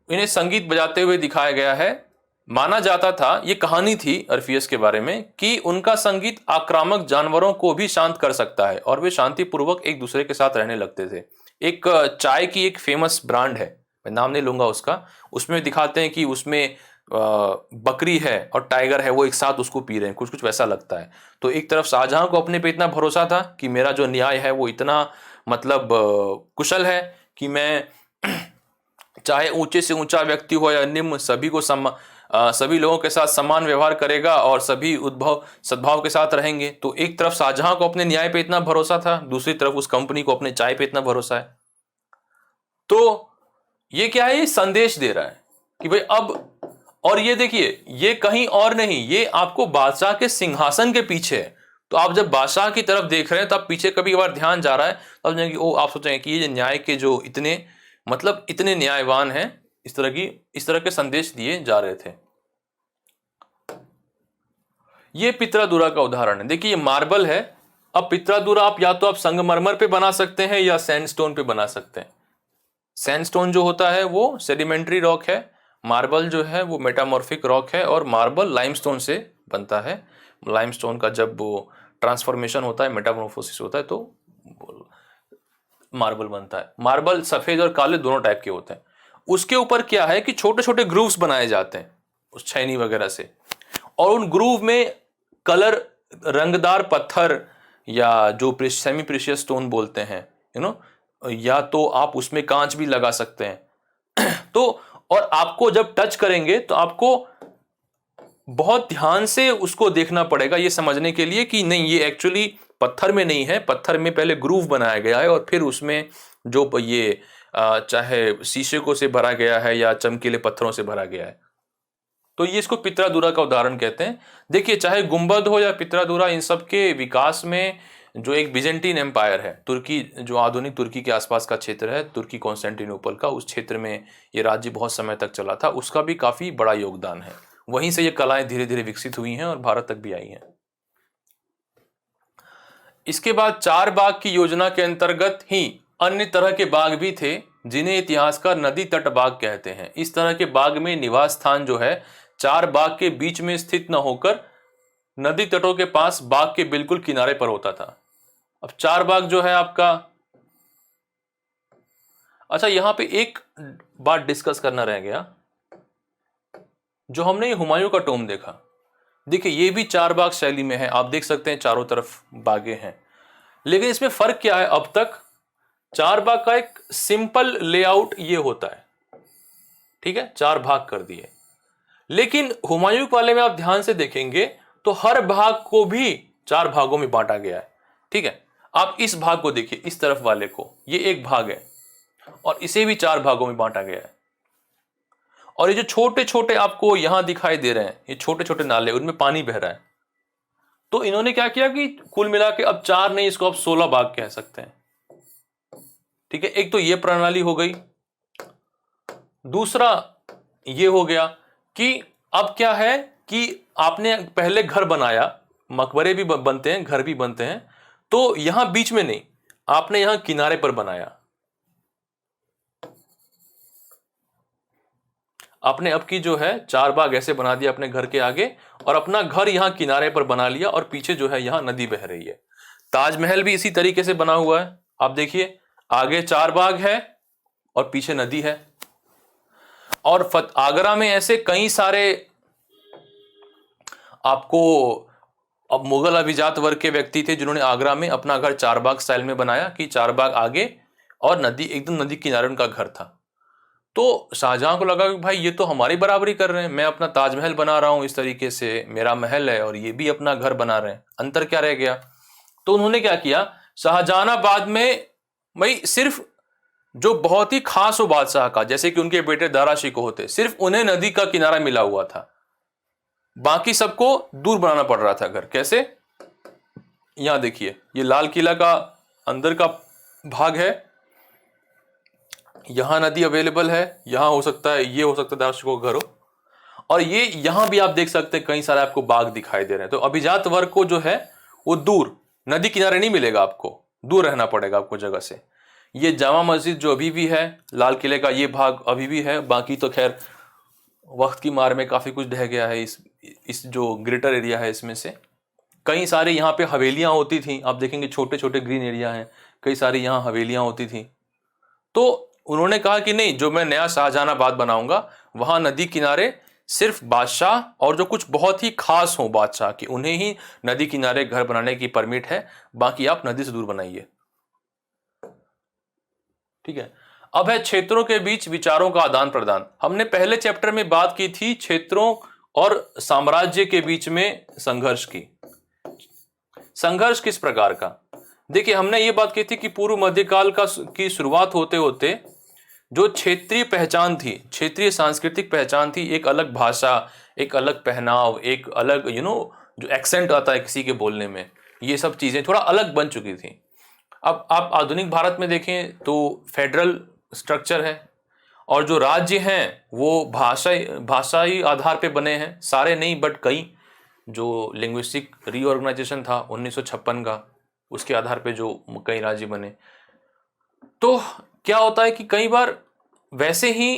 इन्हें संगीत बजाते हुए दिखाया गया है। माना जाता था, ये कहानी थी अरफियस के बारे में, कि उनका संगीत आक्रामक जानवरों को भी शांत कर सकता है और वे शांतिपूर्वक एक दूसरे के साथ रहने लगते थे। एक चाय की एक फेमस ब्रांड है, मैं नाम नहीं लूंगा उसका, उसमें दिखाते हैं कि उसमें बकरी है और टाइगर है, वो एक साथ उसको पी रहे हैं, कुछ कुछ वैसा लगता है। तो एक तरफ शाहजहां को अपने पे इतना भरोसा था कि मेरा जो न्याय है वो इतना मतलब कुशल है कि मैं चाहे ऊंचे से ऊंचा व्यक्ति हो या निम्न, सभी लोगों के साथ समान व्यवहार करेगा और सभी उद्भव सद्भाव के साथ रहेंगे। तो एक तरफ शाहजहां को अपने न्याय पे इतना भरोसा था, दूसरी तरफ उस कंपनी को अपने चाय पे इतना भरोसा है। तो ये क्या है, ये संदेश दे रहा है कि भाई अब, और ये देखिए ये कहीं और नहीं, ये आपको बादशाह के सिंहासन के पीछे है। तो आप जब बादशाह की तरफ देख रहे हैं तब पीछे कभी कभार ध्यान जा रहा है, तब ओ आप सोचते हैं कि ये न्याय के जो इतने मतलब इतने न्यायवान हैं, इस तरह के संदेश दिए जा रहे थे। ये पितरादुरा का उदाहरण है। देखिए ये मार्बल है। अब पितरादुरा आप या तो आप संगमरमर पे बना सकते हैं या सैंडस्टोन पे बना सकते हैं। सैंडस्टोन जो होता है वो सेडिमेंट्री रॉक है, मार्बल जो है वो मेटामॉर्फिक रॉक है, और मार्बल लाइमस्टोन से बनता है। लाइमस्टोन का जब वो ट्रांसफॉर्मेशन होता है, मेटामॉर्फोसिस होता है, तो मार्बल बनता है। मार्बल सफेद और काले दोनों टाइप के होते हैं। उसके ऊपर क्या है कि छोटे छोटे ग्रूव्स बनाए जाते हैं उस छैनी वगैरह से, और उन ग्रूव में कलर रंगदार पत्थर या जो सेमी प्रीशियस स्टोन बोलते हैं, या तो आप उसमें कांच भी लगा सकते हैं। तो और आपको जब टच करेंगे तो आपको बहुत ध्यान से उसको देखना पड़ेगा ये समझने के लिए कि नहीं, ये एक्चुअली पत्थर में नहीं है, पत्थर में पहले ग्रूव बनाया गया है और फिर उसमें जो ये चाहे शीशे को से भरा गया है या चमकीले पत्थरों से भरा गया है। तो ये इसको पितरादुरा का उदाहरण कहते हैं। देखिए चाहे गुंबद हो या पितरादुरा, इन सब के विकास में जो एक बिजेंटीन एम्पायर है, तुर्की, जो आधुनिक तुर्की के आसपास का क्षेत्र है, तुर्की कॉन्स्टेंटिनोपल का, उस क्षेत्र में ये राज्य बहुत समय तक चला था, उसका भी काफ़ी बड़ा योगदान है। वहीं से ये कलाएं धीरे धीरे विकसित हुई हैं और भारत तक भी आई हैं। इसके बाद चार बाग की योजना के अंतर्गत ही अन्य तरह के बाग भी थे, जिन्हें इतिहासकार नदी तट बाग कहते हैं। इस तरह के बाग में निवास स्थान जो है चार बाग के बीच में स्थित न होकर नदी तटों के पास बाग के बिल्कुल किनारे पर होता था। अब चार बाग जो है आपका, अच्छा यहां पे एक बात डिस्कस करना रह गया, जो हमने हुमायूं का टोम देखा, देखिए ये भी चार बाग शैली में है, आप देख सकते हैं चारों तरफ बागें हैं, लेकिन इसमें फर्क क्या है, अब तक चार बाग का एक सिंपल लेआउट ये होता है, ठीक है, चार भाग कर दिए। लेकिन हुमायूं वाले में आप ध्यान से देखेंगे तो हर भाग को भी चार भागों में बांटा गया है, ठीक है। आप इस भाग को देखिए, इस तरफ वाले को, ये एक भाग है और इसे भी चार भागों में बांटा गया है। और ये जो छोटे छोटे आपको यहां दिखाई दे रहे हैं, ये छोटे छोटे नाले, उनमें पानी बह रहा है। तो इन्होंने क्या किया कि कुल मिला के अब चार नहीं, इसको अब 16 भाग कह सकते हैं, ठीक है। एक तो ये प्रणाली हो गई। दूसरा ये हो गया कि अब क्या है कि आपने पहले घर बनाया, मकबरे भी बनते हैं, घर भी बनते हैं, तो यहां बीच में नहीं, आपने यहां किनारे पर बनाया। आपने अब की जो है चार बाग ऐसे बना दिया अपने घर के आगे, और अपना घर यहां किनारे पर बना लिया, और पीछे जो है यहां नदी बह रही है। ताजमहल भी इसी तरीके से बना हुआ है, आप देखिए आगे चार बाग है और पीछे नदी है। और आगरा में ऐसे कई सारे आपको, अब मुगल अभिजात वर्ग के व्यक्ति थे जिन्होंने आगरा में अपना घर चार बाग स्टाइल में बनाया, कि चार बाग आगे और नदी, एकदम नदी किनारे उनका घर था। तो शाहजहां को लगा कि भाई ये तो हमारी बराबरी कर रहे हैं, मैं अपना ताजमहल बना रहा हूं इस तरीके से, मेरा महल है, और ये भी अपना घर बना रहे हैं, अंतर क्या रह गया। तो उन्होंने क्या किया, शाहजहानाबाद में भाई सिर्फ जो बहुत ही खास हो बादशाह का, जैसे कि उनके बेटे दारा शिकोह होते, सिर्फ उन्हें नदी का किनारा मिला हुआ था, बाकी सबको दूर बनाना पड़ रहा था घर। कैसे, यहां देखिए ये लाल किला का अंदर का भाग है, यहां नदी अवेलेबल है, यहां हो सकता है, ये हो सकता है दारा शिकोह का घर हो, और ये यहां भी आप देख सकते हैं कई सारे आपको बाग दिखाई दे रहे हैं। तो अभिजात वर्ग को जो है वो दूर, नदी किनारे नहीं मिलेगा, आपको दूर रहना पड़ेगा आपको जगह से। ये जामा मस्जिद जो अभी भी है, लाल किले का ये भाग अभी भी है, बाकी तो खैर वक्त की मार में काफ़ी कुछ ढह गया है। इस जो ग्रेटर एरिया है इसमें से कई सारे यहाँ पे हवेलियाँ होती थी, आप देखेंगे छोटे छोटे ग्रीन एरिया हैं, कई सारी यहाँ हवेलियाँ होती थी। तो उन्होंने कहा कि नहीं, जो मैं नया शाहजहानाबाद बनाऊंगा वहाँ नदी किनारे सिर्फ बादशाह और जो कुछ बहुत ही खास हो बादशाह की, उन्हें ही नदी किनारे घर बनाने की परमिट है, बाकी आप नदी से दूर बनाइए, ठीक है। अब है क्षेत्रों के बीच विचारों का आदान प्रदान। हमने पहले चैप्टर में बात की थी क्षेत्रों और साम्राज्य के बीच में संघर्ष की। संघर्ष किस प्रकार का, देखिए हमने ये बात की थी कि पूर्व मध्यकाल की शुरुआत होते होते जो क्षेत्रीय पहचान थी, क्षेत्रीय सांस्कृतिक पहचान थी, एक अलग भाषा, एक अलग पहनाव, एक अलग जो एक्सेंट आता है किसी के बोलने में, ये सब चीजें थोड़ा अलग बन चुकी थी। अब आप आधुनिक भारत में देखें तो फेडरल स्ट्रक्चर है, और जो राज्य हैं वो भाषाई आधार पे बने हैं, सारे नहीं बट कई। जो लिंग्विस्टिक रीऑर्गेनाइजेशन था 1956 का, उसके आधार पे जो कई राज्य बने। तो क्या होता है कि कई बार वैसे ही,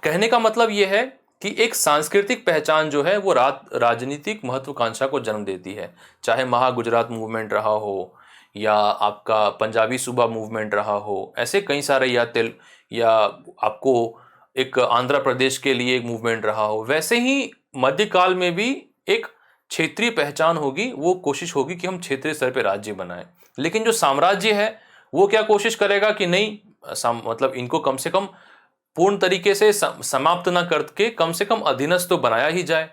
कहने का मतलब ये है कि एक सांस्कृतिक पहचान जो है वो राजनीतिक महत्वाकांक्षा को जन्म देती है, चाहे महागुजरात मूवमेंट रहा हो या आपका पंजाबी सूबा मूवमेंट रहा हो, ऐसे कई सारे, या आपको एक आंध्र प्रदेश के लिए एक मूवमेंट रहा हो, वैसे ही मध्यकाल में भी एक क्षेत्रीय पहचान होगी, वो कोशिश होगी कि हम क्षेत्रीय स्तर पे राज्य बनाएं। लेकिन जो साम्राज्य है वो क्या कोशिश करेगा कि नहीं, मतलब इनको कम से कम पूर्ण तरीके से समाप्त ना करके कम से कम अधीनस्थ तो बनाया ही जाए।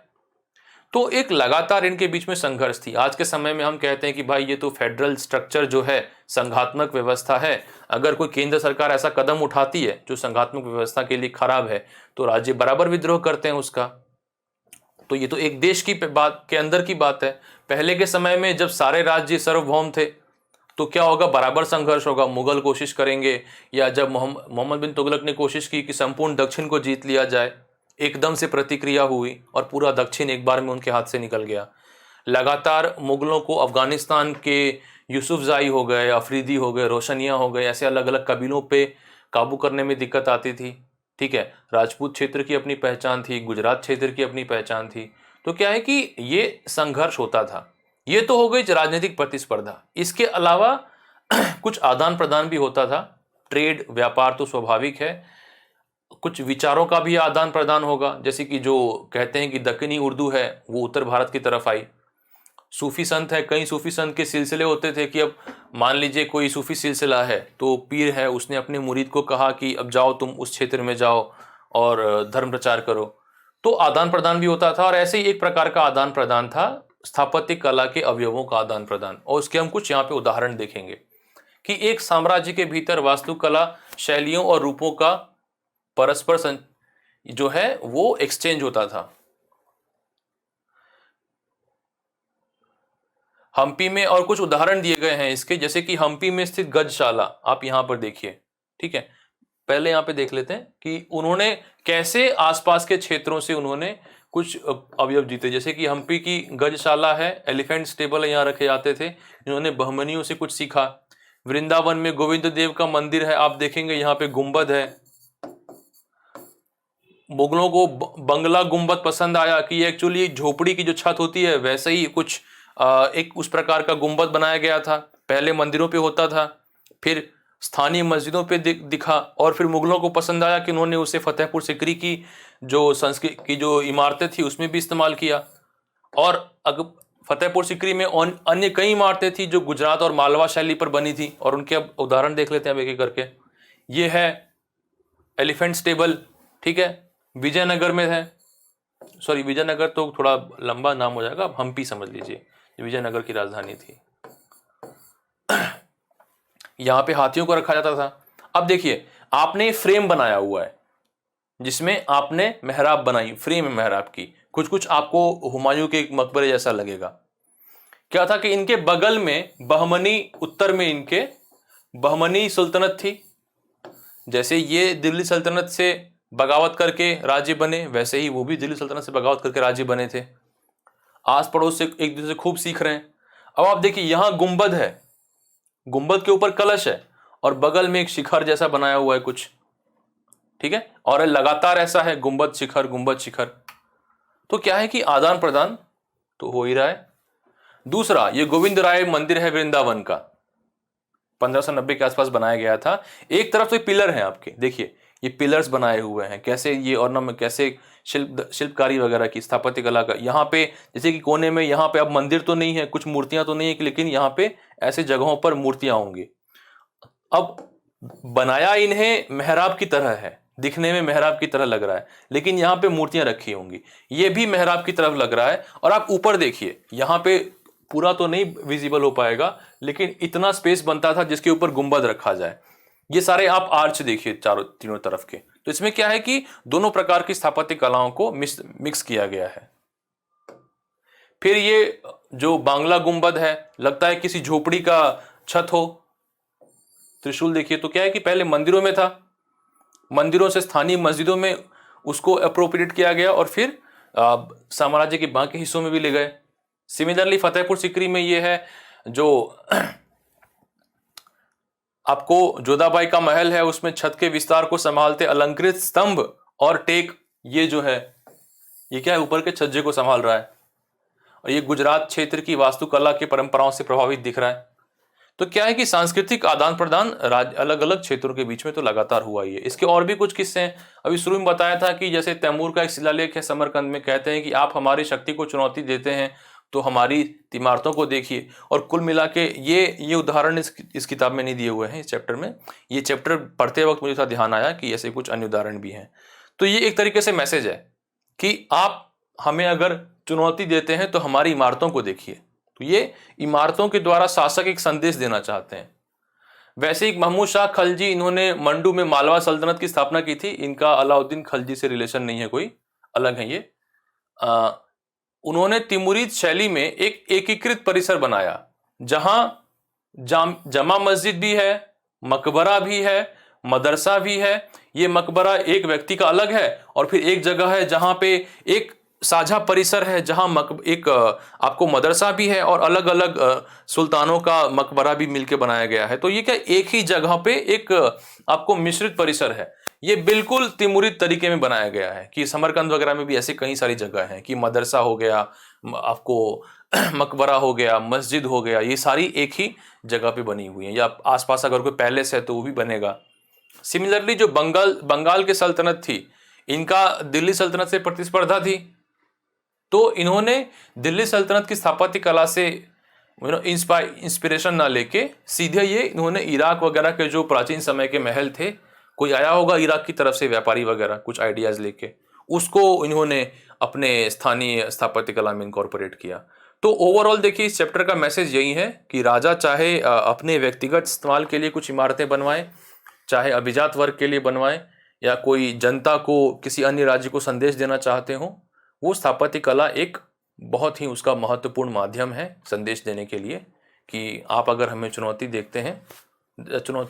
तो एक लगातार इनके बीच में संघर्ष थी। आज के समय में हम कहते हैं कि भाई ये तो फेडरल स्ट्रक्चर जो है संघात्मक व्यवस्था है, अगर कोई केंद्र सरकार ऐसा कदम उठाती है जो संघात्मक व्यवस्था के लिए खराब है तो राज्य बराबर विद्रोह करते हैं उसका। तो तो ये तो एक देश की बात के अंदर की बात है। पहले के समय में जब सारे राज्य सार्वभौम थे तो क्या होगा, बराबर संघर्ष होगा। मुगल कोशिश करेंगे, या जब मोहम्मद बिन तुगलक ने कोशिश की कि संपूर्ण दक्षिण को जीत लिया जाए, एकदम से प्रतिक्रिया हुई और पूरा दक्षिण एक बार में उनके हाथ से निकल गया। लगातार मुगलों को अफगानिस्तान के यूसुफजाई हो गए, अफरीदी हो गए, रोशनिया हो गए, ऐसे अलग अलग कबीलों पे काबू करने में दिक्कत आती थी। ठीक है, राजपूत क्षेत्र की अपनी पहचान थी, गुजरात क्षेत्र की अपनी पहचान थी। तो क्या है कि ये संघर्ष होता था। ये तो हो गई राजनीतिक प्रतिस्पर्धा। इसके अलावा कुछ आदान प्रदान भी होता था। ट्रेड, व्यापार तो स्वाभाविक है। कुछ विचारों का भी आदान प्रदान होगा, जैसे कि जो कहते हैं कि दक्कनी उर्दू है वो उत्तर भारत की तरफ आई। सूफी संत है, कई सूफी संत के सिलसिले होते थे कि अब मान लीजिए कोई सूफी सिलसिला है तो पीर है, उसने अपने मुरीद को कहा कि अब जाओ तुम उस क्षेत्र में जाओ और धर्म प्रचार करो। तो आदान प्रदान भी होता था। और ऐसे ही एक प्रकार का आदान प्रदान था स्थापत्य कला के अवयवों का आदान प्रदान। और उसके हम कुछ यहाँ पे उदाहरण देखेंगे कि एक साम्राज्य के भीतर वास्तुकला शैलियों और रूपों का परस्पर जो है वो एक्सचेंज होता था। हम्पी में और कुछ उदाहरण दिए गए हैं इसके, जैसे कि हम्पी में स्थित गजशाला, आप यहां पर देखिए। ठीक है, पहले यहां पे देख लेते हैं कि उन्होंने कैसे आसपास के क्षेत्रों से उन्होंने कुछ अवयव जीते। जैसे कि हम्पी की गजशाला है, एलिफेंट स्टेबल यहाँ रखे जाते थे। इन्होंने बहमनियों से कुछ सीखा। वृंदावन में गोविंद देव का मंदिर है, आप देखेंगे यहाँ पे गुंबद है। मुगलों को बंगला गुंबद पसंद आया कि एक्चुअली झोपड़ी की जो छत होती है वैसे ही कुछ एक उस प्रकार का गुंबद बनाया गया था। पहले मंदिरों पे होता था, फिर स्थानीय मस्जिदों पे दिखा, और फिर मुगलों को पसंद आया कि उन्होंने उसे फतेहपुर सीकरी की जो संस्कृत की जो इमारतें थी उसमें भी इस्तेमाल किया। और अगर फतेहपुर सीकरी में अन्य कई इमारतें थी जो गुजरात और मालवा शैली पर बनी थी, और उनके अब उदाहरण देख लेते हैं अब एक एक करके। ये है एलिफेंट स्टेबल, ठीक है, विजयनगर में है। सॉरी, विजयनगर तो थोड़ा लंबा नाम हो जाएगा, अब हम्पी समझ लीजिए, विजयनगर की राजधानी थी। यहां पे हाथियों को रखा जाता था। अब देखिए, आपने फ्रेम बनाया हुआ है जिसमें आपने मेहराब बनाई, फ्रेम है मेहराब की। कुछ कुछ आपको हुमायूं के एक मकबरे जैसा लगेगा। क्या था कि इनके बगल में बहमनी, उत्तर में इनके बहमनी सुल्तनत थी। जैसे ये दिल्ली सल्तनत से बगावत करके राज्य बने, वैसे ही वो भी दिल्ली सल्तनत से बगावत करके राज्य बने थे। आस पड़ोस से एक दूसरे से खूब सीख रहे हैं। अब आप देखिए, यहां गुंबद है, गुंबद के ऊपर कलश है, और बगल में एक शिखर जैसा बनाया हुआ है कुछ। ठीक है, और लगातार ऐसा है, गुंबद शिखर, गुंबद शिखर। तो क्या है कि आदान प्रदान तो हो ही रहा है। दूसरा, ये गोविंद राय मंदिर है वृंदावन का, 1590 के आसपास बनाया गया था। एक तरफ तो पिलर है आपके, देखिए ये पिलर्स बनाए हुए हैं, कैसे ये ऑर्नामेंट, कैसे शिल्पकारी वगैरह की, स्थापत्य कला का। यहाँ पे जैसे कि कोने में, यहाँ पे अब मंदिर तो नहीं है, कुछ मूर्तियां तो नहीं है, लेकिन यहाँ पे ऐसे जगहों पर मूर्तियां होंगी। अब बनाया इन्हें मेहराब की तरह है, दिखने में मेहराब की तरह लग रहा है, लेकिन यहाँ पे मूर्तियां रखी होंगी, ये भी मेहराब की तरफ लग रहा है। और आप ऊपर देखिए, यहाँ पे पूरा तो नहीं विजिबल हो पाएगा, लेकिन इतना स्पेस बनता था जिसके ऊपर गुंबद रखा जाए। ये सारे आप आर्च देखिए चारों तीनों तरफ के। तो इसमें क्या है कि दोनों प्रकार की स्थापत्य कलाओं को मिक्स किया गया है। फिर ये जो बांग्ला गुंबद है, लगता है किसी झोपड़ी का छत हो। त्रिशूल देखिए, तो क्या है कि पहले मंदिरों में था, मंदिरों से स्थानीय मस्जिदों में उसको अप्रोप्रिएट किया गया, और फिर साम्राज्य के बाकी हिस्सों में भी ले गए। सिमिलरली फतेहपुर सीकरी में ये है, जो आपको जोधाबाई का महल है, उसमें छत के विस्तार को संभालते अलंकृत स्तंभ और टेक, ये जो है ये क्या है, ऊपर के छज्जे को संभाल रहा है। और ये गुजरात क्षेत्र की वास्तुकला की परंपराओं से प्रभावित दिख रहा है। तो क्या है कि सांस्कृतिक आदान प्रदान अलग अलग क्षेत्रों के बीच में तो लगातार हुआ ही है। इसके और भी कुछ किस्से हैं। अभी शुरू में बताया था कि जैसे तैमूर का एक शिलालेख है समरकंद में, कहते हैं कि आप हमारी शक्ति को चुनौती देते हैं तो हमारी इमारतों को देखिए। और कुल मिला के ये उदाहरण इस किताब में नहीं दिए हुए हैं, इस चैप्टर में। ये चैप्टर पढ़ते वक्त मुझे था ध्यान आया कि ऐसे कुछ अन्य उदाहरण भी हैं। तो ये एक तरीके से मैसेज है कि आप हमें अगर चुनौती देते हैं तो हमारी इमारतों को देखिए। तो ये इमारतों के द्वारा शासक एक संदेश देना चाहते हैं। वैसे ही महमूद शाह खलजी, इन्होंने मंडू में मालवा सल्तनत की स्थापना की थी। इनका अलाउद्दीन खलजी से रिलेशन नहीं है कोई, अलग है ये। उन्होंने तिमुरिद शैली में एक एकीकृत परिसर बनाया जहां जमा मस्जिद भी है, मकबरा भी है, मदरसा भी है। ये मकबरा एक व्यक्ति का अलग है और फिर एक जगह है जहां पे एक साझा परिसर है जहां एक आपको मदरसा भी है और अलग अलग सुल्तानों का मकबरा भी मिलके बनाया गया है। तो ये क्या एक ही जगह पे एक आपको मिश्रित परिसर है। ये बिल्कुल तिमुरिद तरीके में बनाया गया है कि समरकंद वगैरह में भी ऐसी कई सारी जगह हैं कि मदरसा हो गया, आपको मकबरा हो गया, मस्जिद हो गया, ये सारी एक ही जगह पे बनी हुई है। या आसपास अगर कोई पैलेस है तो वो भी बनेगा। सिमिलरली जो बंगाल की सल्तनत थी, इनका दिल्ली सल्तनत से प्रतिस्पर्धा थी, तो इन्होंने दिल्ली सल्तनत की स्थापत्य कला से इंस्पिरेशन ना लेके सीधे ये इन्होंने इराक वगैरह के जो प्राचीन समय के महल थे, कोई आया होगा इराक की तरफ से व्यापारी वगैरह कुछ आइडियाज लेके, उसको इन्होंने अपने स्थानीय स्थापत्य कला में इनकॉर्पोरेट किया। तो ओवरऑल देखिए इस चैप्टर का मैसेज यही है कि राजा चाहे अपने व्यक्तिगत इस्तेमाल के लिए कुछ इमारतें बनवाएं, चाहे अभिजात वर्ग के लिए बनवाएं, या कोई जनता को किसी अन्य राज्य को संदेश देना चाहते हो, वो स्थापत्य कला एक बहुत ही उसका महत्वपूर्ण माध्यम है संदेश देने के लिए कि आप अगर हमें चुनौती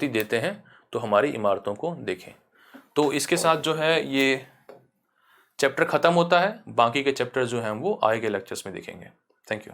देते हैं तो हमारी इमारतों को देखें। तो इसके साथ जो है ये चैप्टर खत्म होता है। बाकी के चैप्टर जो हैं वो आगे के लेक्चर्स में देखेंगे। Thank you.